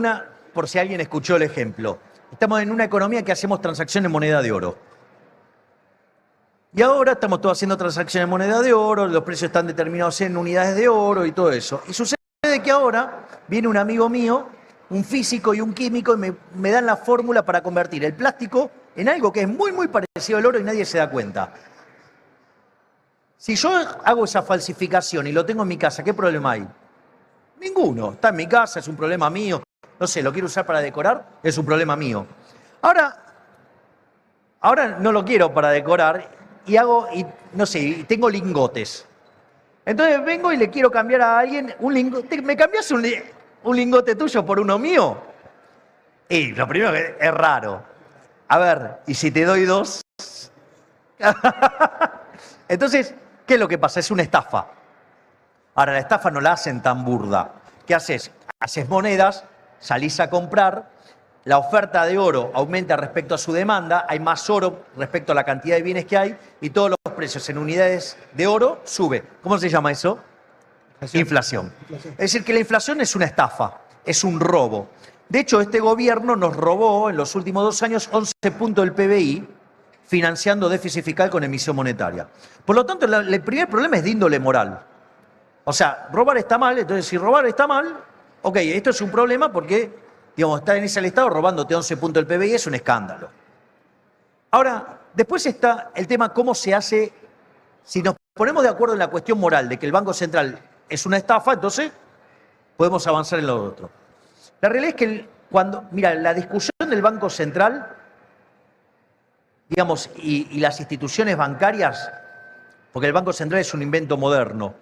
Speaker 2: por si alguien escuchó el ejemplo, estamos en una economía que hacemos transacciones en moneda de oro. Y ahora estamos todos haciendo transacciones en moneda de oro, los precios están determinados en unidades de oro y todo eso. Y sucede que ahora viene un amigo mío, un físico y un químico, y me dan la fórmula para convertir el plástico en algo que es muy, muy parecido al oro y nadie se da cuenta. Si yo hago esa falsificación y lo tengo en mi casa, ¿qué problema hay? Ninguno. Está en mi casa, es un problema mío. No sé, lo quiero usar para decorar, es un problema mío. Ahora no lo quiero para decorar y no sé, y tengo lingotes. Entonces vengo y le quiero cambiar a alguien un lingote. ¿Me cambias un lingote tuyo por uno mío? Y lo primero que es raro. A ver, ¿y si te doy dos? Entonces, ¿qué es lo que pasa? Es una estafa. Ahora, la estafa no la hacen tan burda. ¿Qué haces? Haces monedas, salís a comprar, la oferta de oro aumenta respecto a su demanda, hay más oro respecto a la cantidad de bienes que hay y todos los precios en unidades de oro sube. ¿Cómo se llama eso? Inflación. Es decir, que la inflación es una estafa, es un robo. De hecho, este gobierno nos robó en los últimos 2 años 11 puntos del PBI, financiando déficit fiscal con emisión monetaria. Por lo tanto, el primer problema es de índole moral. O sea, robar está mal, entonces si robar está mal, ok, esto es un problema porque, digamos, estar en ese Estado robándote 11 puntos del PBI es un escándalo. Ahora, después está el tema cómo se hace, si nos ponemos de acuerdo en la cuestión moral de que el Banco Central es una estafa, entonces podemos avanzar en lo otro. La realidad es que mira, la discusión del Banco Central, digamos, y las instituciones bancarias, porque el Banco Central es un invento moderno.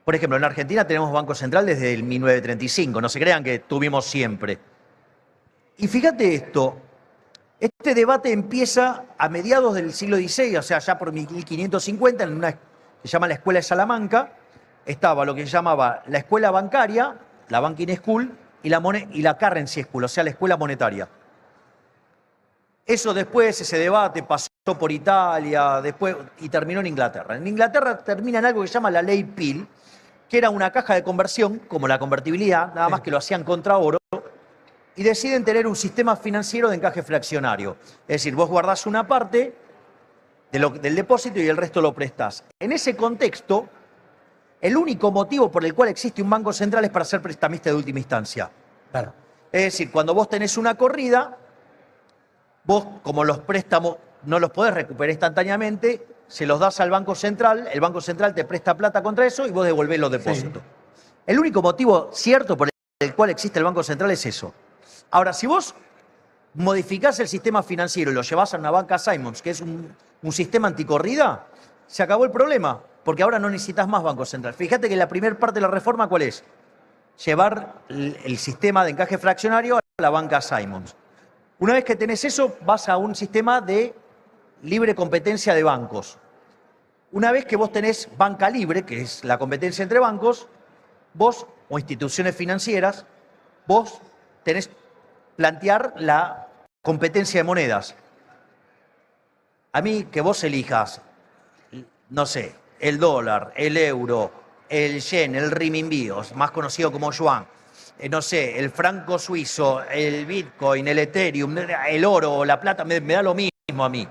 Speaker 2: Por ejemplo, en Argentina tenemos Banco Central desde el 1935, no se crean que tuvimos siempre. Y fíjate esto, este debate empieza a mediados del siglo XVI, o sea, ya por 1550, en una que se llama la Escuela de Salamanca, estaba lo que se llamaba la escuela bancaria, la Banking School, y la Currency School, o sea, la escuela monetaria. Eso después, ese debate pasó por Italia, después y terminó en Inglaterra. En Inglaterra termina en algo que se llama la Ley Peel, que era una caja de conversión, como la convertibilidad, nada más que lo hacían contra oro, y deciden tener un sistema financiero de encaje fraccionario. Es decir, vos guardás una parte del depósito y el resto lo prestás. En ese contexto, el único motivo por el cual existe un banco central es para ser prestamista de última instancia.
Speaker 1: Claro.
Speaker 2: Es decir, cuando vos tenés una corrida, vos, como los préstamos no los podés recuperar instantáneamente, se los das al Banco Central, el Banco Central te presta plata contra eso y vos devolvés los depósitos. Sí. El único motivo cierto por el cual existe el Banco Central es eso. Ahora, si vos modificás el sistema financiero y lo llevás a una banca Simons, que es un sistema anticorrida, se acabó el problema, porque ahora no necesitas más Banco Central. Fíjate que la primera parte de la reforma, ¿cuál es? Llevar el sistema de encaje fraccionario a la banca Simons. Una vez que tenés eso, vas a un sistema de libre competencia de bancos. Una vez que vos tenés banca libre, que es la competencia entre bancos, vos, o instituciones financieras, vos tenés plantear la competencia de monedas. A mí, que vos elijas, no sé, el dólar, el euro, el yen, el renminbi, más conocido como yuan, no sé, el franco suizo, el bitcoin, el ethereum, el oro o la plata, me da lo mismo a mí.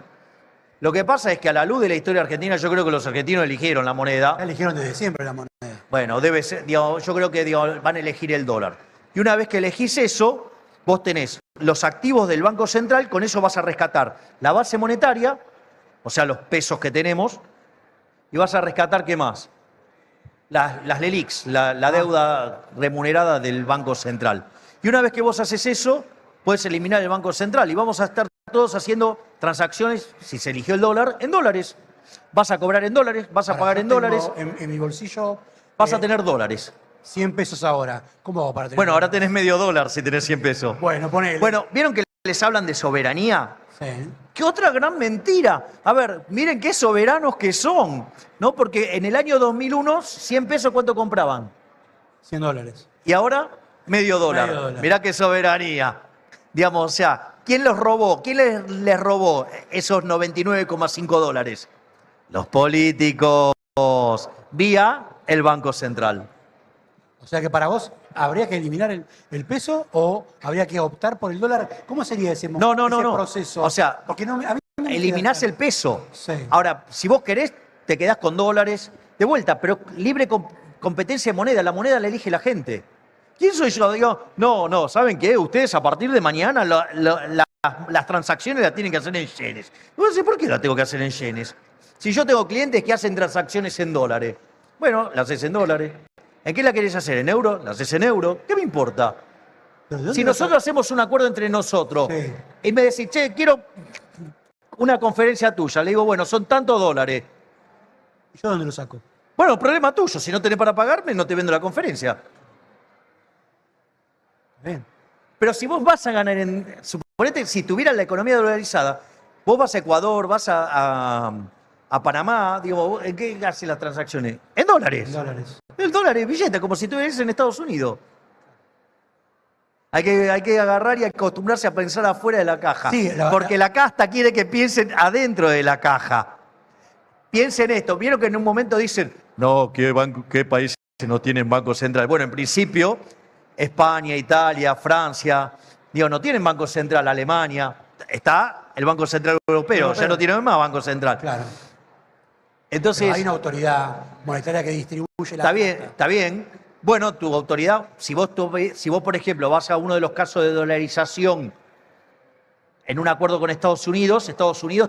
Speaker 2: Lo que pasa es que a la luz de la historia argentina, yo creo que los argentinos eligieron la moneda.
Speaker 1: Eligieron desde siempre la moneda.
Speaker 2: Bueno, debe ser, digamos, yo creo que van a elegir el dólar. Y una vez que elegís eso, vos tenés los activos del Banco Central, con eso vas a rescatar la base monetaria, o sea, los pesos que tenemos, y vas a rescatar, ¿qué más? Las LELIQs, la deuda remunerada del Banco Central. Y una vez que vos haces eso, puedes eliminar el Banco Central y vamos a estar todos haciendo transacciones, si se eligió el dólar, en dólares. Vas a cobrar en dólares, vas a pagar en dólares.
Speaker 1: En mi bolsillo...
Speaker 2: Vas a tener dólares.
Speaker 1: 100 pesos ahora. ¿Cómo hago para tener?
Speaker 2: Bueno, ahora tenés medio dólar si tenés 100 pesos.
Speaker 1: Bueno, ponele.
Speaker 2: Bueno, ¿vieron que les hablan de soberanía?
Speaker 1: Sí.
Speaker 2: ¡Qué otra gran mentira! A ver, miren qué soberanos que son, ¿no? Porque en el año 2001, 100 pesos, ¿cuánto compraban?
Speaker 1: 100 dólares.
Speaker 2: Y ahora, medio dólar. Mirá qué soberanía. Digamos, o sea, ¿quién los robó? ¿Quién les robó esos 99,5 dólares? Los políticos, vía el Banco Central.
Speaker 1: O sea que para vos, ¿habría que eliminar el peso o habría que optar por el dólar? ¿Cómo sería ese proceso?
Speaker 2: O sea,
Speaker 1: porque a mí no me
Speaker 2: eliminás el peso.
Speaker 1: Sí.
Speaker 2: Ahora, si vos querés, te quedás con dólares de vuelta, pero libre competencia de moneda. La moneda la elige la gente. ¿Quién soy yo? Digo, no, ¿saben qué? Ustedes a partir de mañana las transacciones las tienen que hacer en yenes. No sé por qué las tengo que hacer en yenes. Si yo tengo clientes que hacen transacciones en dólares, bueno, las haces en dólares. ¿En qué la querés hacer? ¿En euro? ¿La haces en euro? ¿Qué me importa? Si nosotros hacemos un acuerdo entre nosotros y me decís, che, quiero una conferencia tuya, le digo, bueno, son tantos dólares.
Speaker 1: ¿Y yo dónde lo saco?
Speaker 2: Bueno, problema tuyo. Si no tenés para pagarme, no te vendo la conferencia.
Speaker 1: Bien.
Speaker 2: Pero si vos vas a ganar suponete, si tuvieras la economía dolarizada, vos vas a Ecuador, vas a Panamá, digo, ¿en qué hacen las transacciones? En dólares.
Speaker 1: En dólares.
Speaker 2: El dólar es billete, como si estuvieras en Estados Unidos. Hay que agarrar y acostumbrarse a pensar afuera de la caja. Sí, porque la casta quiere que piensen adentro de la caja. Piensen esto. ¿Vieron que en un momento dicen, no, qué países no tienen banco central? Bueno, en principio, España, Italia, Francia, digo, no tienen banco central. Alemania, está el Banco Central Europeo, ya no tienen más banco central. Claro. Entonces,
Speaker 1: pero hay una autoridad monetaria que distribuye la...
Speaker 2: Está bien. Bueno, tu autoridad, si vos, por ejemplo, vas a uno de los casos de dolarización en un acuerdo con Estados Unidos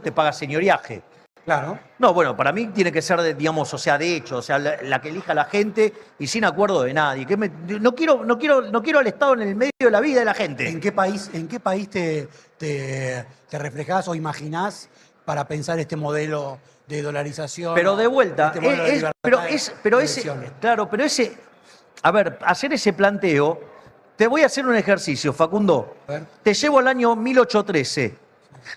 Speaker 2: te paga señoriaje.
Speaker 1: Claro.
Speaker 2: No, bueno, para mí tiene que ser, de hecho, o sea, la que elija la gente y sin acuerdo de nadie. No quiero al Estado en el medio de la vida de la gente.
Speaker 1: ¿En qué país te reflejás o imaginás para pensar este modelo de dolarización?
Speaker 2: Pero de vuelta, a ver, hacer ese planteo, te voy a hacer un ejercicio, Facundo. Te llevo al año 1813.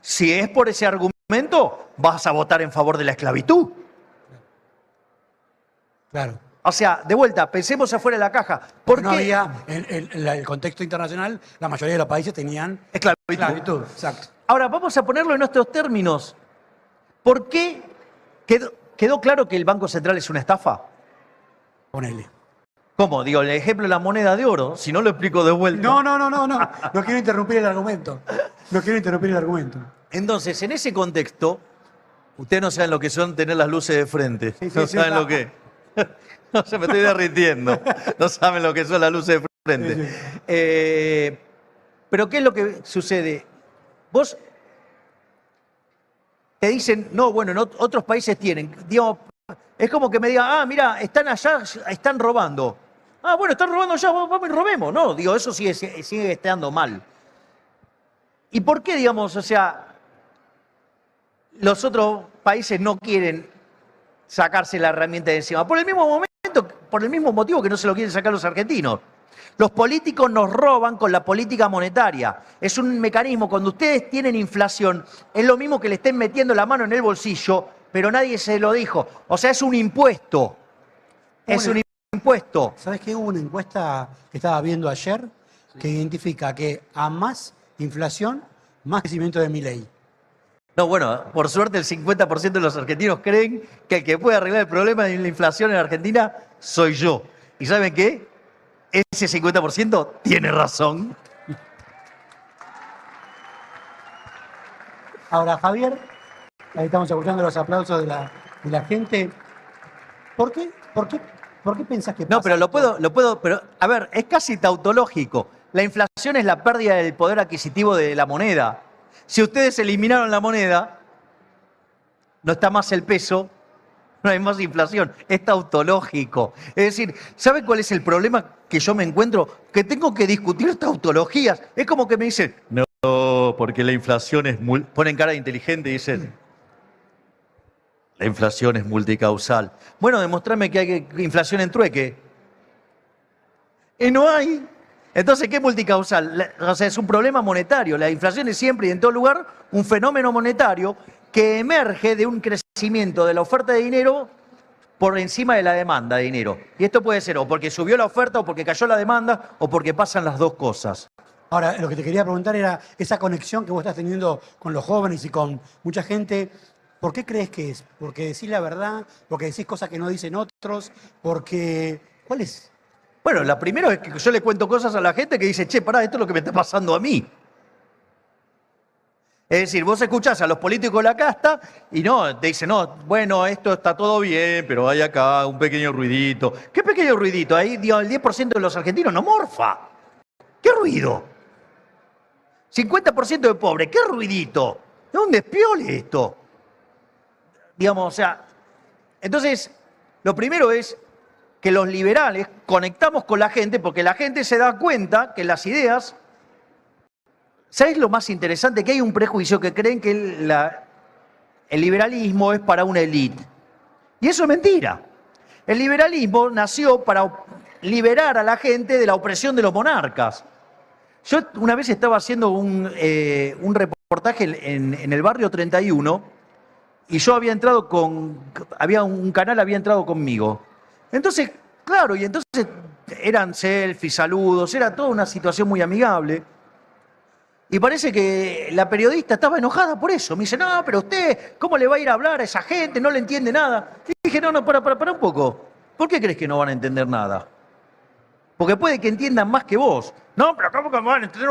Speaker 2: Si es por ese argumento, vas a votar en favor de la esclavitud.
Speaker 1: Claro.
Speaker 2: O sea, de vuelta, pensemos afuera de la caja. ¿Por qué?
Speaker 1: No había, en el contexto internacional, la mayoría de los países tenían
Speaker 2: esclavitud.
Speaker 1: Exacto.
Speaker 2: Ahora, vamos a ponerlo en nuestros términos. ¿Por qué quedó claro que el Banco Central es una estafa?
Speaker 1: Ponele.
Speaker 2: ¿Cómo? Digo, el ejemplo de la moneda de oro, si no lo explico de vuelta.
Speaker 1: No. No quiero interrumpir el argumento.
Speaker 2: Entonces, en ese contexto, ustedes no saben lo que son tener las luces de frente. No saben lo que... No se me estoy derritiendo. No saben lo que son las luces de frente. Sí. Pero ¿qué es lo que sucede? Vos te dicen, no, bueno, en otros países tienen. Digamos, es como que me digan, ah, mira, están allá, están robando. Ah, bueno, están robando allá, vamos y robemos. No, digo, eso sigue estando mal. ¿Y por qué, digamos, o sea, los otros países no quieren sacarse la herramienta de encima? Por el mismo momento, por el mismo motivo que no se lo quieren sacar los argentinos. Los políticos nos roban con la política monetaria. Es un mecanismo, cuando ustedes tienen inflación, es lo mismo que le estén metiendo la mano en el bolsillo, pero nadie se lo dijo. O sea, es un impuesto. Es un impuesto.
Speaker 1: ¿Sabes qué? Hubo una encuesta que estaba viendo ayer que identifica que a más inflación, más crecimiento de Milei.
Speaker 2: No, bueno, por suerte el 50% de los argentinos creen que el que puede arreglar el problema de la inflación en Argentina soy yo. ¿Y saben qué? Ese 50% tiene razón.
Speaker 1: Ahora, Javier, ahí estamos escuchando los aplausos de la gente. ¿Por qué pensás que pasa?
Speaker 2: No, pero lo puedo, pero a ver, es casi tautológico. La inflación es la pérdida del poder adquisitivo de la moneda. Si ustedes eliminaron la moneda, no está más el peso, no hay más inflación, es tautológico. Es decir, ¿saben cuál es el problema que yo me encuentro? Que tengo que discutir tautologías. Es como que me dicen, no, porque la inflación es ponen cara de inteligente y dicen, la inflación es multicausal. Bueno, demostrame que hay inflación en trueque. Y no hay. Entonces, ¿qué es multicausal? O sea, es un problema monetario. La inflación es siempre y en todo lugar un fenómeno monetario que emerge de un crecimiento de la oferta de dinero por encima de la demanda de dinero. Y esto puede ser o porque subió la oferta, o porque cayó la demanda, o porque pasan las dos cosas.
Speaker 1: Ahora, lo que te quería preguntar era esa conexión que vos estás teniendo con los jóvenes y con mucha gente. ¿Por qué crees que es? ¿Porque decís la verdad? ¿Porque decís cosas que no dicen otros? ¿Porque cuál es?
Speaker 2: Bueno, la primera es que yo le cuento cosas a la gente que dice, che, pará, esto es lo que me está pasando a mí. Es decir, vos escuchás a los políticos de la casta y no, te dicen, no, bueno, esto está todo bien, pero hay acá un pequeño ruidito. ¿Qué pequeño ruidito? Ahí, digo, el 10% de los argentinos no morfa. ¿Qué ruido? 50% de pobres, ¿qué ruidito? ¿De dónde despiole esto? Digamos, o sea, entonces, lo primero es que los liberales conectamos con la gente porque la gente se da cuenta que las ideas... ¿Sabés lo más interesante? Que hay un prejuicio que creen que el liberalismo es para una élite. Y eso es mentira. El liberalismo nació para liberar a la gente de la opresión de los monarcas. Yo una vez estaba haciendo un reportaje en el barrio 31 y yo había entrado un canal había entrado conmigo. Entonces, claro, y entonces eran selfies, saludos, era toda una situación muy amigable. Y parece que la periodista estaba enojada por eso. Me dice, no, pero usted, ¿cómo le va a ir a hablar a esa gente? No le entiende nada. Y dije, no, para un poco. ¿Por qué crees que no van a entender nada? Porque puede que entiendan más que vos. No, pero ¿cómo que van a entender?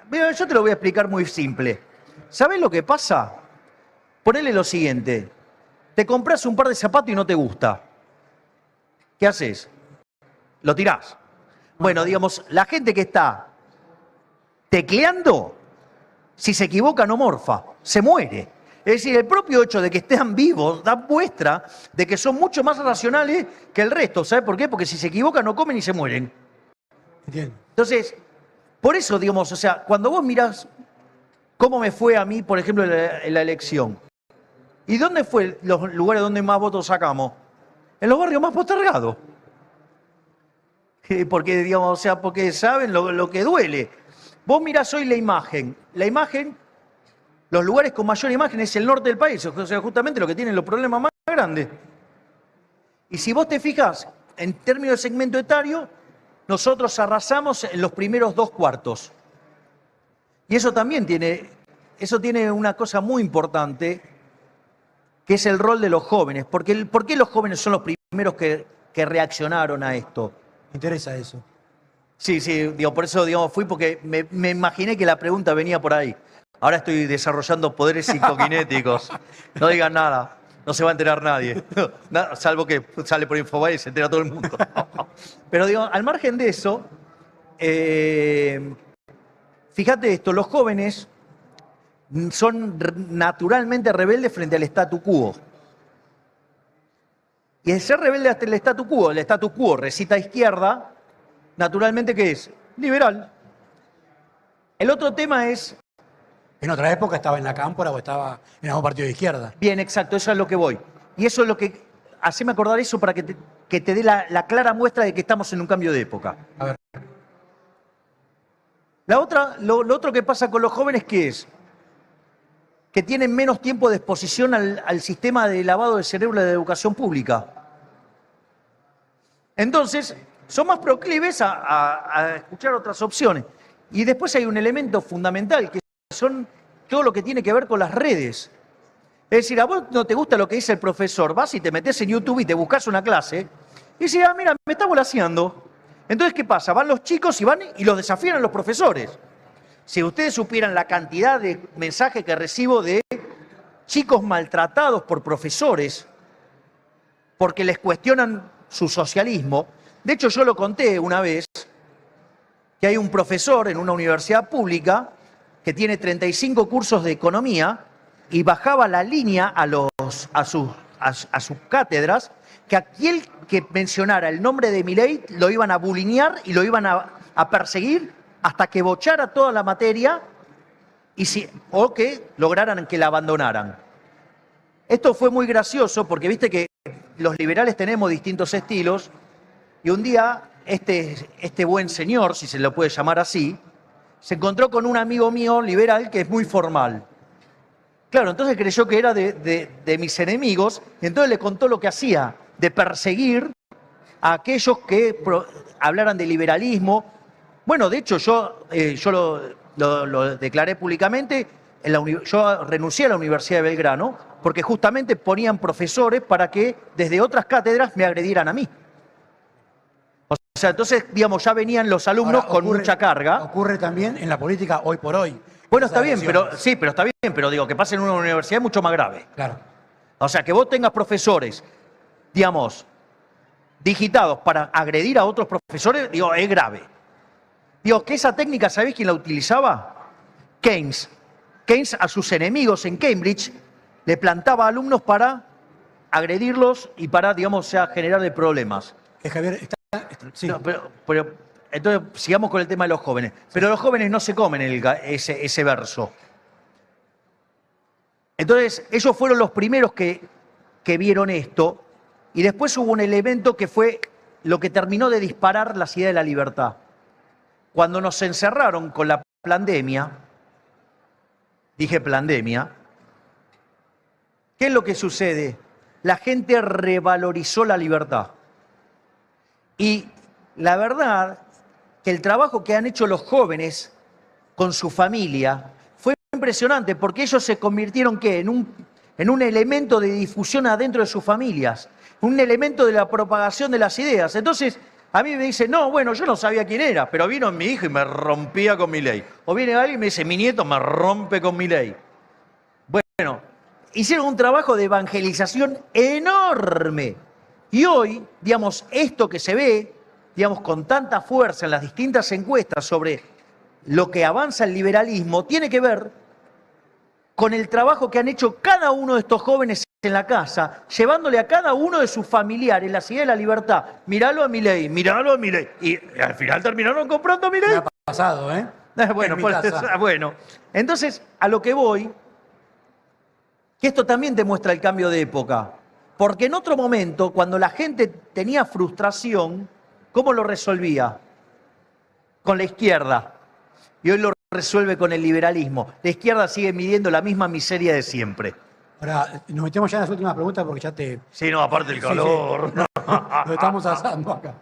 Speaker 2: Mira, yo te lo voy a explicar muy simple. ¿Sabés lo que pasa? Ponele lo siguiente. Te compras un par de zapatos y no te gusta. ¿Qué haces? Lo tirás. Bueno, digamos, la gente que está tecleando, si se equivoca no morfa, se muere. Es decir, el propio hecho de que estén vivos da muestra de que son mucho más racionales que el resto. ¿Sabes por qué? Porque si se equivocan no comen y se mueren.
Speaker 1: Entiendo.
Speaker 2: Entonces, por eso, digamos, o sea, cuando vos mirás cómo me fue a mí, por ejemplo, en la elección, ¿y dónde fue los lugares donde más votos sacamos? En los barrios más postergados. Porque, digamos, o sea, porque saben lo que duele. Vos mirás hoy la imagen, los lugares con mayor imagen es el norte del país, o sea, justamente lo que tienen los problemas más grandes. Y si vos te fijas, en términos de segmento etario, nosotros arrasamos en los primeros 2 cuartos. Y eso también tiene una cosa muy importante, que es el rol de los jóvenes. ¿Por qué los jóvenes son los primeros que reaccionaron a esto?
Speaker 1: Me interesa eso.
Speaker 2: Sí, digo, por eso digamos, fui porque me imaginé que la pregunta venía por ahí. Ahora estoy desarrollando poderes psicoquinéticos. No digan nada, no se va a enterar nadie. Salvo que sale por Infobae y se entera todo el mundo. Pero digo, al margen de eso, fíjate esto, los jóvenes son naturalmente rebeldes frente al statu quo. Y el ser rebelde hasta el statu quo recita izquierda, naturalmente, ¿qué es? Liberal. El otro tema es...
Speaker 1: En otra época estaba en la cámpora o estaba en algún partido de izquierda.
Speaker 2: Bien, exacto, eso es lo que voy. Y eso es lo que... Haceme acordar eso para que te dé la clara muestra de que estamos en un cambio de época.
Speaker 1: A ver.
Speaker 2: Lo otro que pasa con los jóvenes, ¿qué es? Que tienen menos tiempo de exposición al sistema de lavado de cerebro de la educación pública. Entonces, son más proclives a escuchar otras opciones. Y después hay un elemento fundamental, que son todo lo que tiene que ver con las redes. Es decir, a vos no te gusta lo que dice el profesor, vas y te metés en YouTube y te buscas una clase, y dices, ah, mira, me está volaseando. Entonces, ¿qué pasa? Van los chicos y van y los desafían a los profesores. Si ustedes supieran la cantidad de mensajes que recibo de chicos maltratados por profesores porque les cuestionan su socialismo. De hecho, yo lo conté una vez, que hay un profesor en una universidad pública que tiene 35 cursos de economía y bajaba la línea a sus cátedras, que aquel que mencionara el nombre de Milei lo iban a bulinear y lo iban a perseguir hasta que bochara toda la materia o que lograran que la abandonaran. Esto fue muy gracioso porque viste que los liberales tenemos distintos estilos y un día este buen señor, si se lo puede llamar así, se encontró con un amigo mío liberal que es muy formal. Claro, entonces creyó que era de mis enemigos y entonces le contó lo que hacía, de perseguir a aquellos que hablaran de liberalismo. Bueno, de hecho, yo lo declaré públicamente. Yo renuncié a la Universidad de Belgrano porque justamente ponían profesores para que desde otras cátedras me agredieran a mí. O sea, entonces, digamos, ya venían los alumnos con mucha carga.
Speaker 1: Ocurre también en la política hoy por hoy.
Speaker 2: Bueno, está bien, pero está bien, pero digo, que pase en una universidad es mucho más grave.
Speaker 1: Claro.
Speaker 2: O sea, que vos tengas profesores, digamos, digitados para agredir a otros profesores, digo, es grave. Digo, que esa técnica, ¿sabés quién la utilizaba? Keynes. Keynes a sus enemigos en Cambridge le plantaba alumnos para agredirlos y para, digamos, generarle problemas.
Speaker 1: Javier, sí.
Speaker 2: No, pero entonces sigamos con el tema de los jóvenes. Pero los jóvenes no se comen ese verso. Entonces, ellos fueron los primeros que vieron esto, y después hubo un elemento que fue lo que terminó de disparar la idea de la libertad. Cuando nos encerraron con la pandemia, dije pandemia, ¿qué es lo que sucede? La gente revalorizó la libertad. Y la verdad que el trabajo que han hecho los jóvenes con su familia fue impresionante, porque ellos se convirtieron ¿qué? En un elemento de difusión adentro de sus familias, un elemento de la propagación de las ideas. Entonces, a mí me dicen, no, bueno, yo no sabía quién era, pero vino mi hijo y me rompía con Milei. O viene alguien y me dice, mi nieto me rompe con Milei. Bueno, hicieron un trabajo de evangelización enorme. Y hoy, digamos, esto que se ve, digamos, con tanta fuerza en las distintas encuestas sobre lo que avanza el liberalismo, tiene que ver con el trabajo que han hecho cada uno de estos jóvenes en la casa, llevándole a cada uno de sus familiares la idea de la libertad. Miralo a Milei, miralo a Milei. Y al final terminaron comprando a Milei.
Speaker 1: Me ha pasado, ¿eh?
Speaker 2: Bueno, entonces, a lo que voy, que esto también demuestra el cambio de época. Porque en otro momento, cuando la gente tenía frustración, ¿cómo lo resolvía? Con la izquierda. Y hoy lo resuelve con el liberalismo. La izquierda sigue midiendo la misma miseria de siempre.
Speaker 1: Ahora, nos metemos ya en las últimas preguntas porque ya te...
Speaker 2: Sí, no, aparte el calor.
Speaker 1: Sí. Lo estamos asando acá.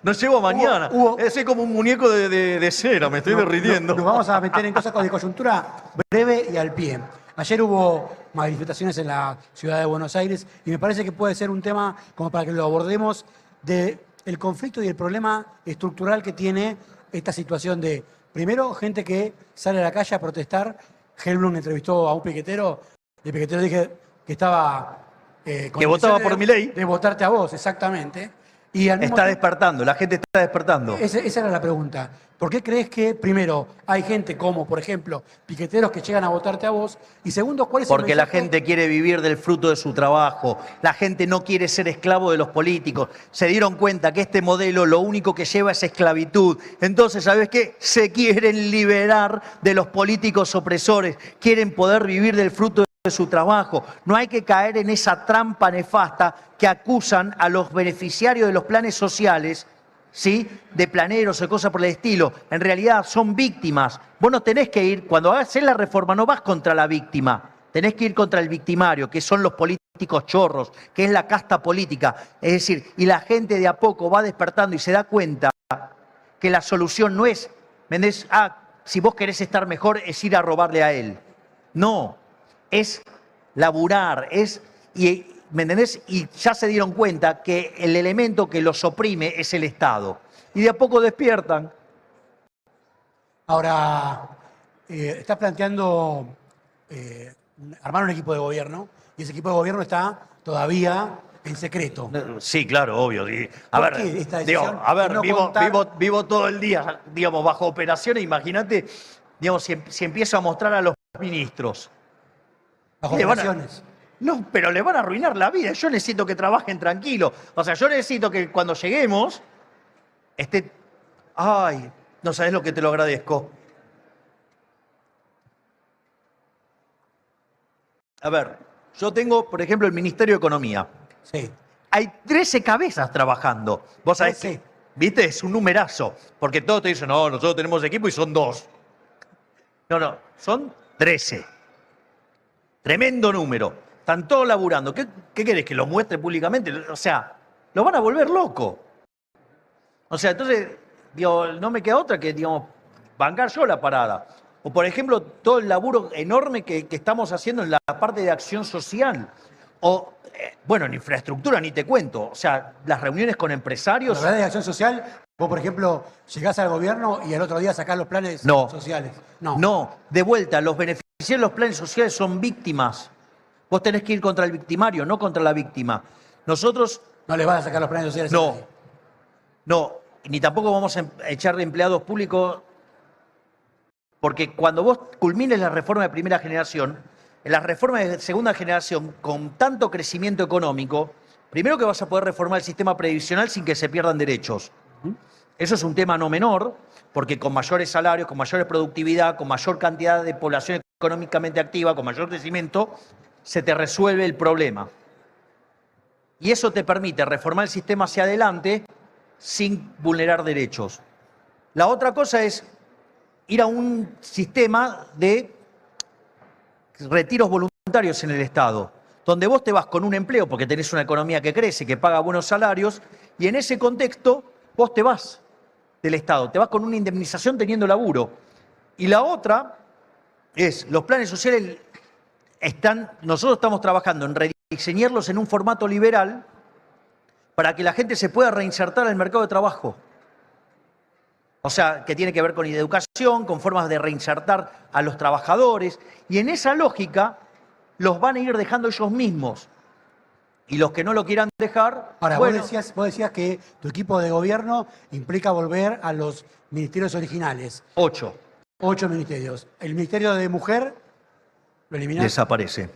Speaker 2: No llego mañana. Soy como un muñeco de cera, me estoy derritiendo.
Speaker 1: Nos vamos a meter en cosas de coyuntura breve y al pie. Ayer hubo manifestaciones en la ciudad de Buenos Aires y me parece que puede ser un tema como para que lo abordemos del conflicto y el problema estructural que tiene esta situación de, primero, gente que sale a la calle a protestar. Helblum entrevistó a un piquetero y el piquetero dije que estaba...
Speaker 2: que votaba por Milei.
Speaker 1: De votarte a vos, exactamente. Y al mismo
Speaker 2: Está
Speaker 1: tiempo,
Speaker 2: despertando, la gente está despertando.
Speaker 1: esa era la pregunta. ¿Por qué crees que, primero, hay gente como, por ejemplo, piqueteros que llegan a votarte a vos? Y segundo, ¿cuál es el
Speaker 2: Porque la
Speaker 1: mensaje?
Speaker 2: gente quiere vivir del fruto de su trabajo. La gente no quiere ser esclavo de los políticos. Se dieron cuenta que este modelo lo único que lleva es esclavitud. Entonces, ¿sabes qué? Se quieren liberar de los políticos opresores. Quieren poder vivir del fruto de su trabajo. No hay que caer en esa trampa nefasta que acusan a los beneficiarios de los planes sociales, ¿sí?, de planeros o cosas por el estilo. En realidad son víctimas. Vos no tenés que ir, cuando haces la reforma, no vas contra la víctima. Tenés que ir contra el victimario, que son los políticos chorros, que es la casta política. Es decir, y la gente de a poco va despertando y se da cuenta que la solución no es, ¿me entendés? Si vos querés estar mejor, es ir a robarle a él. No, es laburar, ¿me entendés? Y ya se dieron cuenta que el elemento que los oprime es el Estado. Y de a poco despiertan.
Speaker 1: Ahora, estás planteando armar un equipo de gobierno y ese equipo de gobierno está todavía en secreto.
Speaker 2: Sí, claro, obvio.
Speaker 1: ¿Por qué esta decisión de no contar?
Speaker 2: Vivo todo el día, digamos, bajo operaciones. Imagínate, digamos, si empiezo a mostrar a los ministros.
Speaker 1: Bajo
Speaker 2: Le van a-
Speaker 1: operaciones.
Speaker 2: No, pero le van a arruinar la vida. Yo necesito que trabajen tranquilo. O sea, yo necesito que cuando lleguemos esté... Ay, no sabes lo que te lo agradezco. A ver, yo tengo, por ejemplo, el Ministerio de Economía.
Speaker 1: Sí.
Speaker 2: Hay 13 cabezas trabajando. Vos sabés
Speaker 1: 13.
Speaker 2: que, ¿viste? Es un numerazo. Porque todos te dicen, no, nosotros tenemos equipo y son 2. No, son 13. Tremendo número. Están todos laburando. ¿Qué querés? ¿Que lo muestre públicamente? O sea, lo van a volver loco. O sea, entonces, digo, no me queda otra que, digamos, bancar yo la parada. O, por ejemplo, todo el laburo enorme que estamos haciendo en la parte de acción social. O, bueno, en infraestructura ni te cuento. O sea, las reuniones con empresarios.
Speaker 1: La verdad de acción social, vos, por ejemplo, llegás al gobierno y el otro día sacás los planes
Speaker 2: No.
Speaker 1: sociales.
Speaker 2: No, de vuelta, los beneficiarios de los planes sociales son víctimas. Vos tenés que ir contra el victimario, no contra la víctima. Nosotros,
Speaker 1: No les vas a sacar los planes sociales. a
Speaker 2: no,
Speaker 1: nadie.
Speaker 2: no, ni tampoco vamos a echar de empleados públicos, porque cuando vos culmines la reforma de primera generación, en la reforma de segunda generación, con tanto crecimiento económico, primero que vas a poder reformar el sistema previsional sin que se pierdan derechos. Eso es un tema no menor, porque con mayores salarios, con mayor productividad, con mayor cantidad de población económicamente activa, con mayor crecimiento, se te resuelve el problema. Y eso te permite reformar el sistema hacia adelante sin vulnerar derechos. La otra cosa es ir a un sistema de retiros voluntarios en el Estado, donde vos te vas con un empleo porque tenés una economía que crece, que paga buenos salarios, y en ese contexto vos te vas del Estado, te vas con una indemnización teniendo laburo. Y la otra es, los planes sociales nosotros estamos trabajando en rediseñarlos en un formato liberal para que la gente se pueda reinsertar al mercado de trabajo. O sea, que tiene que ver con educación, con formas de reinsertar a los trabajadores. Y en esa lógica los van a ir dejando ellos mismos. Y los que no lo quieran dejar...
Speaker 1: Ahora,
Speaker 2: bueno,
Speaker 1: vos decías que tu equipo de gobierno implica volver a los ministerios originales.
Speaker 2: 8.
Speaker 1: 8 ministerios. El Ministerio de Mujer, ¿lo eliminás?
Speaker 2: Desaparece.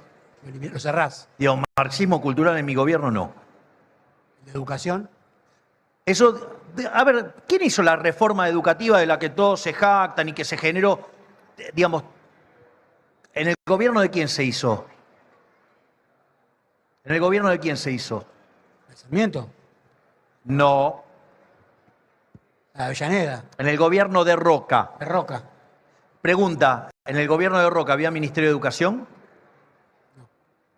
Speaker 1: Lo cerrás.
Speaker 2: Digo, marxismo cultural en mi gobierno no.
Speaker 1: ¿De Educación?
Speaker 2: Eso, a ver, ¿quién hizo la reforma educativa de la que todos se jactan y que se generó, digamos, en el gobierno de quién se hizo? ¿En el gobierno de quién se hizo?
Speaker 1: ¿El Sarmiento?
Speaker 2: No,
Speaker 1: ¿La Avellaneda?
Speaker 2: en el gobierno de Roca.
Speaker 1: ¿De Roca?
Speaker 2: Pregunta, ¿en el gobierno de Roca había Ministerio de Educación?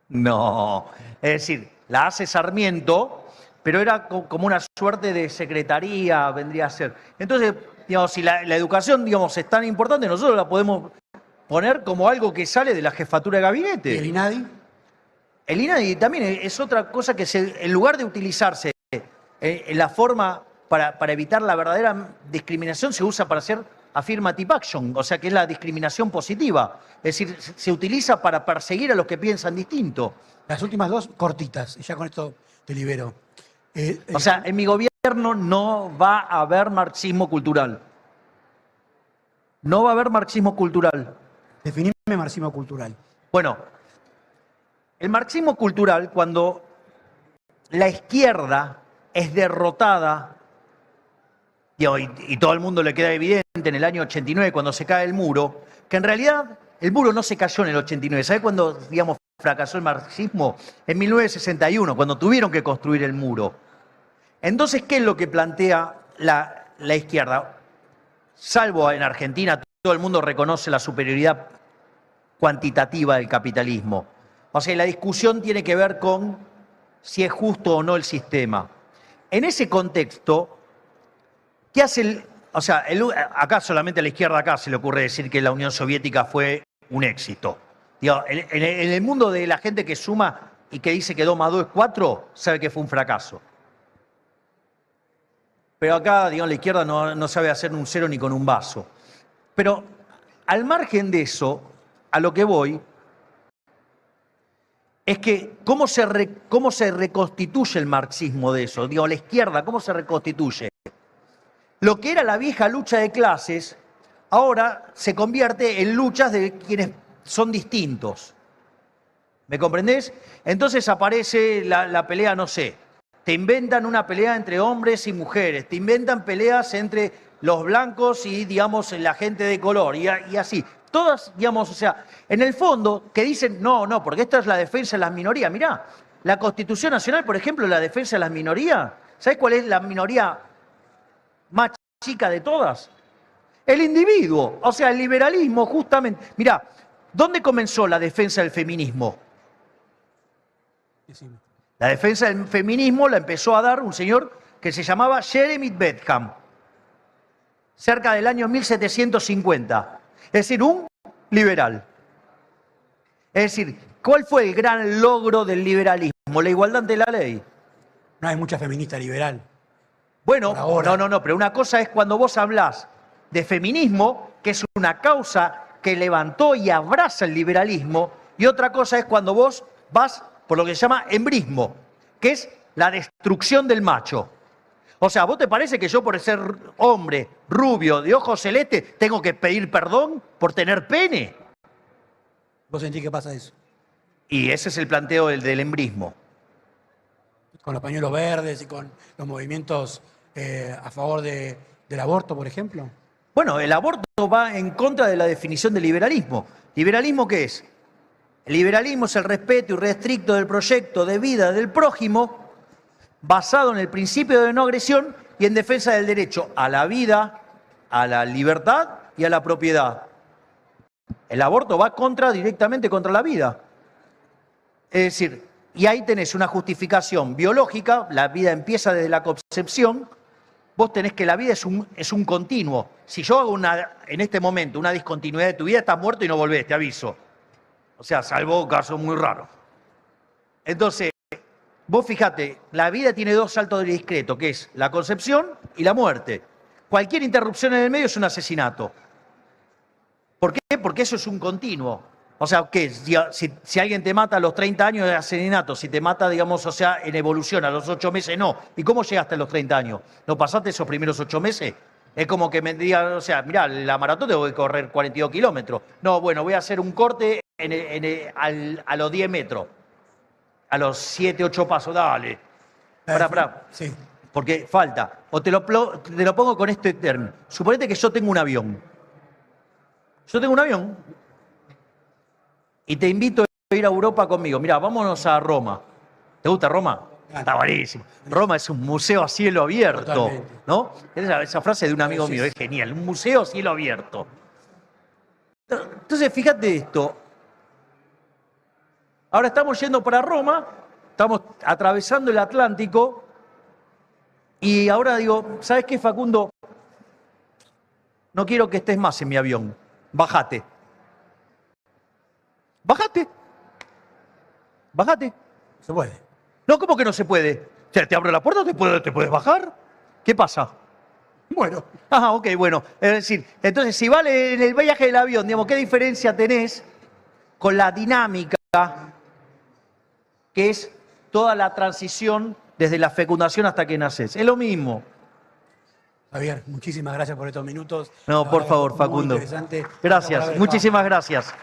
Speaker 2: No. Es decir, la hace Sarmiento, pero era como una suerte de secretaría, vendría a ser. Entonces, digamos, si la educación, digamos, es tan importante, nosotros la podemos poner como algo que sale de la jefatura de gabinete.
Speaker 1: ¿Y el INADI?
Speaker 2: El INADI también es otra cosa que en lugar de utilizarse en la forma para evitar la verdadera discriminación, se usa para hacer affirmative action, o sea que es la discriminación positiva. Es decir, se utiliza para perseguir a los que piensan distinto.
Speaker 1: Las últimas dos cortitas, y ya con esto te libero.
Speaker 2: O sea, en mi gobierno no va a haber marxismo cultural. No va a haber marxismo cultural.
Speaker 1: Definime marxismo cultural.
Speaker 2: Bueno, el marxismo cultural, cuando la izquierda es derrotada, y todo el mundo le queda evidente en el año 89, cuando se cae el muro, que en realidad el muro no se cayó en el 89. ¿Sabe cuándo, digamos, fracasó el marxismo? En 1961, cuando tuvieron que construir el muro. Entonces, ¿qué es lo que plantea la izquierda? Salvo en Argentina, todo el mundo reconoce la superioridad cuantitativa del capitalismo. O sea, la discusión tiene que ver con si es justo o no el sistema. En ese contexto, ¿qué hace acá solamente a la izquierda acá se le ocurre decir que la Unión Soviética fue un éxito? Digo, en el mundo de la gente que suma y que dice que 2 más 2 es 4, sabe que fue un fracaso. Pero acá, digamos, la izquierda no sabe hacer un cero ni con un vaso. Pero al margen de eso, a lo que voy, es que cómo se reconstituye el marxismo de eso. Digo, la izquierda, ¿cómo se reconstituye? Lo que era la vieja lucha de clases, ahora se convierte en luchas de quienes son distintos. ¿Me comprendés? Entonces aparece la pelea, no sé, te inventan una pelea entre hombres y mujeres, te inventan peleas entre los blancos y, digamos, la gente de color, y así. Todas, digamos, o sea, en el fondo, que dicen, no, porque esta es la defensa de las minorías. Mirá, la Constitución Nacional, por ejemplo, la defensa de las minorías, ¿sabés cuál es la minoría más chica de todas? El individuo, o sea, el liberalismo, justamente. Mirá, ¿dónde comenzó la defensa del feminismo? La defensa del feminismo la empezó a dar un señor que se llamaba Jeremy Bentham, cerca del año 1750. Es decir, un liberal. Es decir, ¿cuál fue el gran logro del liberalismo? La igualdad ante la ley.
Speaker 1: No hay mucha feminista liberal.
Speaker 2: Bueno, no, pero una cosa es cuando vos hablás de feminismo, que es una causa que levantó y abraza el liberalismo, y otra cosa es cuando vos vas por lo que se llama embrismo, que es la destrucción del macho. O sea, ¿vos te parece que yo por ser hombre, rubio, de ojos celestes, tengo que pedir perdón por tener pene?
Speaker 1: ¿Vos sentís que pasa eso?
Speaker 2: Y ese es el planteo del embrismo.
Speaker 1: Con los pañuelos verdes y con los movimientos a favor del aborto, por ejemplo.
Speaker 2: Bueno, el aborto va en contra de la definición de liberalismo. ¿Liberalismo qué es? El liberalismo es el respeto irrestricto del proyecto de vida del prójimo, basado en el principio de no agresión y en defensa del derecho a la vida, a la libertad y a la propiedad. El aborto va directamente contra la vida. Es decir, y ahí tenés una justificación biológica, la vida empieza desde la concepción, vos tenés que la vida es un continuo. Si yo hago en este momento una discontinuidad de tu vida, estás muerto y no volvés, te aviso. O sea, salvo casos muy raros. Entonces, vos fijate, la vida tiene 2 saltos de discreto, que es la concepción y la muerte. Cualquier interrupción en el medio es un asesinato. ¿Por qué? Porque eso es un continuo. O sea, ¿qué? Si alguien te mata a los 30 años es asesinato, si te mata, digamos, o sea, en evolución, a los 8 meses no. ¿Y cómo llegaste a los 30 años? ¿No pasaste esos primeros 8 meses? Es como que me digan, o sea, mirá, la maratón tengo que correr 42 kilómetros. No, bueno, voy a hacer un corte a los 10 metros. A los 7, 8 pasos, dale. Pará.
Speaker 1: Sí.
Speaker 2: Porque falta. O te lo pongo con este término. Suponete que yo tengo un avión. Yo tengo un avión y te invito a ir a Europa conmigo. Mirá, vámonos a Roma. ¿Te gusta Roma? Está buenísimo. Roma es un museo a cielo abierto. Totalmente. ¿No? Esa frase de un amigo mío es genial. Un museo a cielo abierto. Entonces, fíjate esto. Ahora estamos yendo para Roma, estamos atravesando el Atlántico y ahora digo, ¿sabes qué, Facundo? No quiero que estés más en mi avión. Bájate. Bájate. Bájate.
Speaker 1: Se puede.
Speaker 2: No, ¿cómo que no se puede? O sea, ¿te abro la puerta o te puedes bajar? ¿Qué pasa?
Speaker 1: Bueno.
Speaker 2: Ajá, ok, bueno. Es decir, entonces, si vale en el viaje del avión, digamos, ¿qué diferencia tenés con la dinámica que es toda la transición desde la fecundación hasta que naces. Es lo mismo.
Speaker 1: Javier, muchísimas gracias por estos minutos.
Speaker 2: No,
Speaker 1: La
Speaker 2: por
Speaker 1: verdad,
Speaker 2: favor,
Speaker 1: muy
Speaker 2: Facundo.
Speaker 1: interesante.
Speaker 2: Gracias, muchísimas gracias.